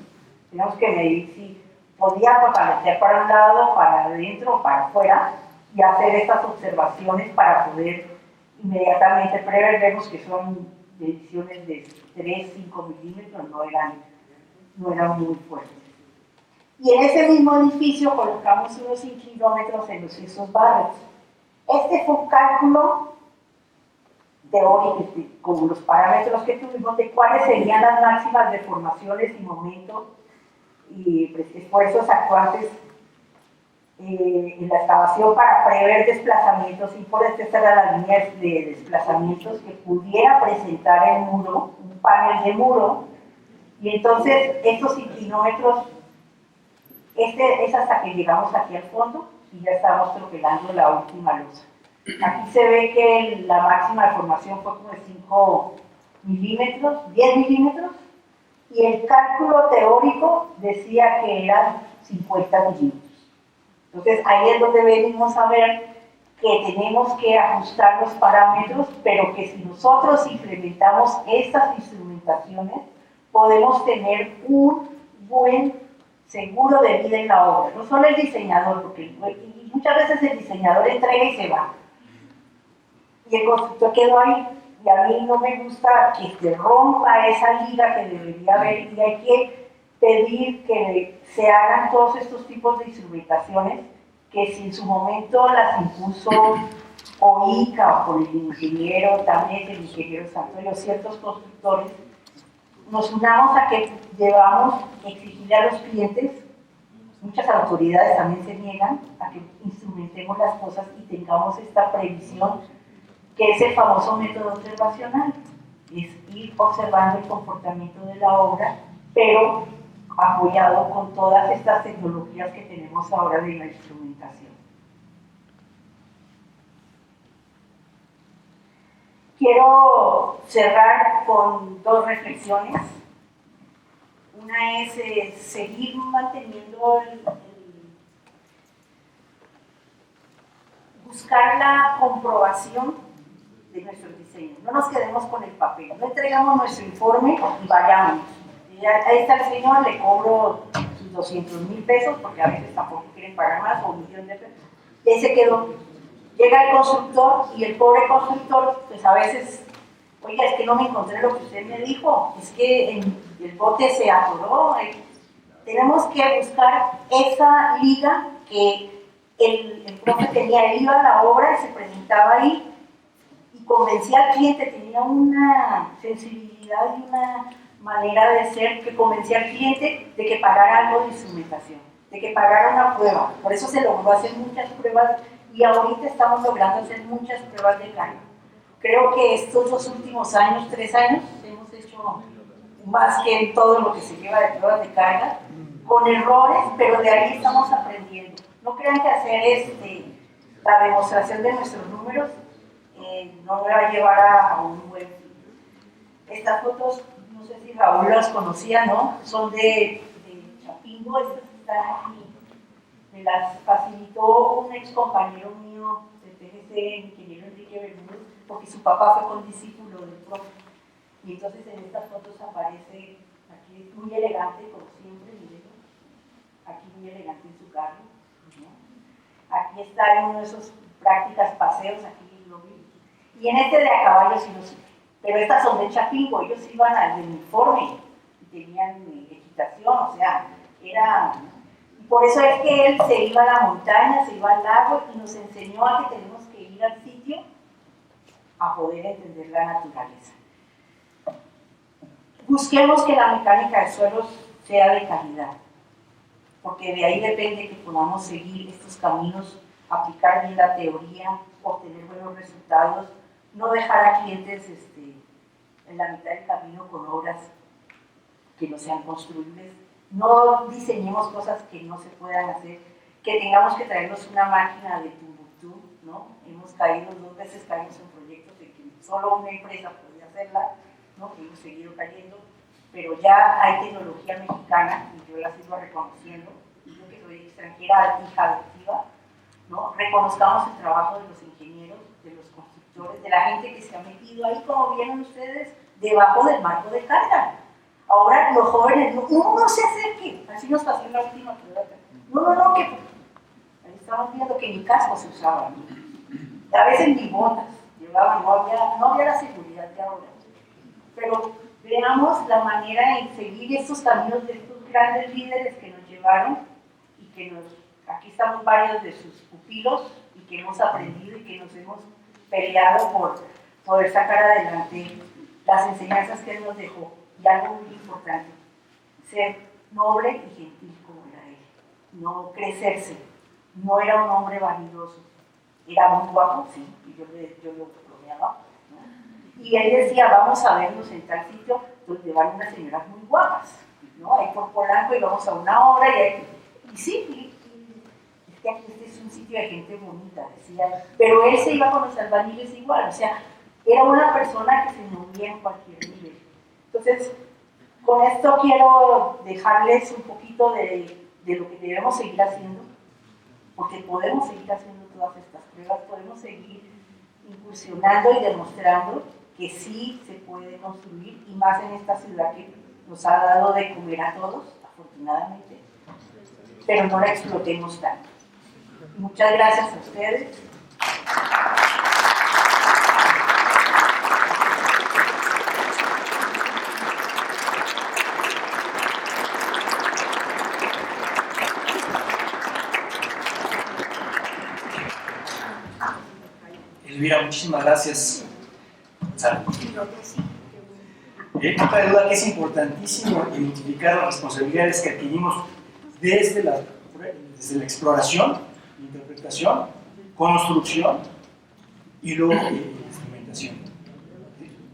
Tenemos que medir si podía parecer para un lado, para adentro o para afuera, y hacer estas observaciones para poder inmediatamente prever. Vemos que son mediciones de 3, 5 milímetros, no eran muy fuertes. Y en ese mismo edificio colocamos unos inclinómetros en esos barrios. Este fue un cálculo teórico, con los parámetros que tuvimos, de cuáles serían las máximas deformaciones y momentos y esfuerzos actuantes en la excavación para prever desplazamientos, y por estas eran las líneas de desplazamientos que pudiera presentar el muro, un panel de muro, y entonces estos inclinómetros, es hasta que llegamos aquí al fondo y ya estamos troquelando la última losa. Aquí se ve que la máxima deformación fue como de 5 milímetros, 10 milímetros, y el cálculo teórico decía que eran 50 milímetros. Entonces ahí es donde venimos a ver que tenemos que ajustar los parámetros, pero que si nosotros implementamos estas instrumentaciones, podemos tener un buen seguro de vida en la obra. No solo el diseñador, porque muchas veces el diseñador entrega y se va. Y el constructor quedó ahí, y a mí no me gusta que se rompa esa liga que debería haber, y hay que pedir que se hagan todos estos tipos de instrumentaciones que si en su momento las impuso OICA o por el ingeniero, también el ingeniero Santoyo, ciertos constructores, nos unamos a que debamos exigirle a los clientes. Muchas autoridades también se niegan a que instrumentemos las cosas y tengamos esta previsión, que es el famoso método observacional, es ir observando el comportamiento de la obra, pero apoyado con todas estas tecnologías que tenemos ahora de la instrumentación. Quiero cerrar con dos reflexiones. Una es seguir manteniendo buscar la comprobación de nuestros diseños. No nos quedemos con el papel, no entregamos nuestro informe y vayamos. Ahí está el señor, le cobro sus 200,000 pesos, porque a veces tampoco quieren pagar más, o 1,000,000 de pesos. Y ahí se quedó. Llega el constructor, y el pobre constructor, pues a veces, oiga, es que no me encontré lo que usted me dijo, es que el bote se atoró. Tenemos que buscar esa liga que el profe tenía. Él iba a la obra y se presentaba ahí y convencía al cliente, tenía una sensibilidad y una manera de ser que convencía al cliente de que pagara algo de instrumentación, de que pagara una prueba. Por eso se logró hacer muchas pruebas, y ahorita estamos logrando hacer muchas pruebas de carga. Creo que estos 2 últimos años, 3 años, hemos hecho más que en todo lo que se lleva de pruebas de carga, con errores, pero de ahí estamos aprendiendo. No crean que hacer la demostración de nuestros números no me va a llevar a un buen fin. Estas fotos, no sé si Raúl las conocía, ¿no? Son de Chapingo, estas están aquí. Me las facilitó un ex compañero mío del TGC, el ingeniero Enrique Bermúdez, porque su papá fue condiscípulo del profe. Y entonces en estas fotos aparece, aquí muy elegante, como siempre, miren, aquí muy elegante en su carro, ¿no? Aquí está en uno de esos prácticas paseos, aquí lo vi. Y en este de a caballo sí lo sé. Pero estas son de Chapingo, ellos iban al uniforme y tenían equipo precipitación, o sea, era... Por eso es que él se iba a la montaña, se iba al lago y nos enseñó a que tenemos que ir al sitio a poder entender la naturaleza. Busquemos que la mecánica de suelos sea de calidad, porque de ahí depende que podamos seguir estos caminos, aplicar bien la teoría, obtener buenos resultados, no dejar a clientes en la mitad del camino con obras que no sean construibles. No diseñemos cosas que no se puedan hacer, que tengamos que traernos una máquina de Timbuktu, ¿no? Hemos caído, 2 veces caímos en proyectos de que solo una empresa podía hacerla, ¿no? Hemos seguido cayendo, pero ya hay tecnología mexicana y yo la sigo reconociendo, y yo que soy extranjera, hija adoptiva, ¿no? Reconozcamos el trabajo de los ingenieros, de los constructores, de la gente que se ha metido ahí, como vieron ustedes, debajo del marco de carga. Ahora los jóvenes, no se acerquen, así nos pasó en la última prueba. No, que ahí estamos viendo que ni casco se usaba, ¿no? A veces ni botas llevaban, no había la seguridad de ahora. Pero veamos la manera en seguir estos caminos de estos grandes líderes que nos llevaron y que aquí estamos varios de sus pupilos y que hemos aprendido y que nos hemos peleado por poder sacar adelante las enseñanzas que él nos dejó. Y algo muy importante, ser noble y gentil como era él, no crecerse, no era un hombre vanidoso, era muy guapo, sí, y yo lo bromeaba, ¿no? Y él decía, vamos a vernos en tal sitio donde van unas señoras muy guapas, ¿no? Ahí por Polanco y vamos a una obra y sí, es que aquí este es un sitio de gente bonita, decía, pero él se iba con los albañiles igual, o sea, era una persona que se movía en cualquier nivel. Entonces, con esto quiero dejarles un poquito de lo que debemos seguir haciendo, porque podemos seguir haciendo todas estas pruebas, podemos seguir incursionando y demostrando que sí se puede construir, y más en esta ciudad que nos ha dado de comer a todos, afortunadamente, pero no la explotemos tanto. Muchas gracias a ustedes. Elvira, muchísimas gracias. No cabe duda que es importantísimo identificar las responsabilidades que adquirimos desde la exploración, interpretación, construcción y luego instrumentación.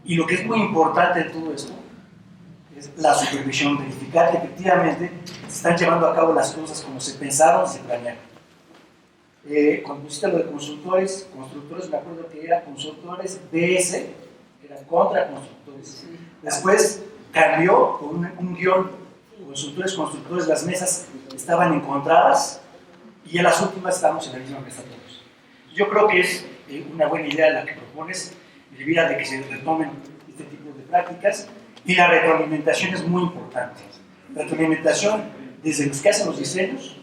Y lo que es muy importante de todo esto es la supervisión, verificar que efectivamente se están llevando a cabo las cosas como se pensaron y se planearon. Cuando pusiste lo de constructores, me acuerdo que era constructores BS, era contra constructores. Después cambió con un guión, constructores, las mesas estaban encontradas y en las últimas estamos en la misma mesa todos. Yo creo que es una buena idea la que propones, Elvira, de que se retomen este tipo de prácticas, y la retroalimentación es muy importante. Retroalimentación desde los que hacen los diseños,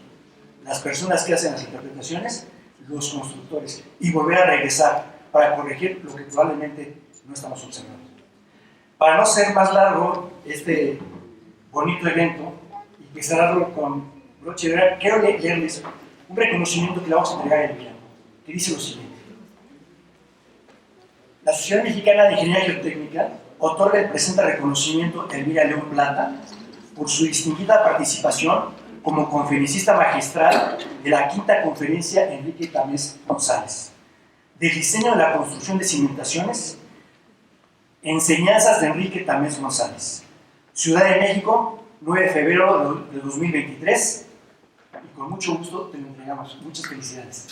las personas que hacen las interpretaciones, los constructores, y volver a regresar para corregir lo que probablemente no estamos observando. Para no ser más largo este bonito evento y que cerrarlo con broche de oro, quiero leerles un reconocimiento que le vamos a entregar a Elvira, que dice lo siguiente: la Sociedad Mexicana de Ingeniería Geotécnica otorga el presente reconocimiento a Elvira León Plata por su distinguida participación como conferencista magistral de la quinta conferencia Enrique Tamés González, del diseño de la construcción de cimentaciones, enseñanzas de Enrique Tamés González, Ciudad de México, 9 de febrero de 2023, y con mucho gusto te lo entregamos. Muchas felicidades.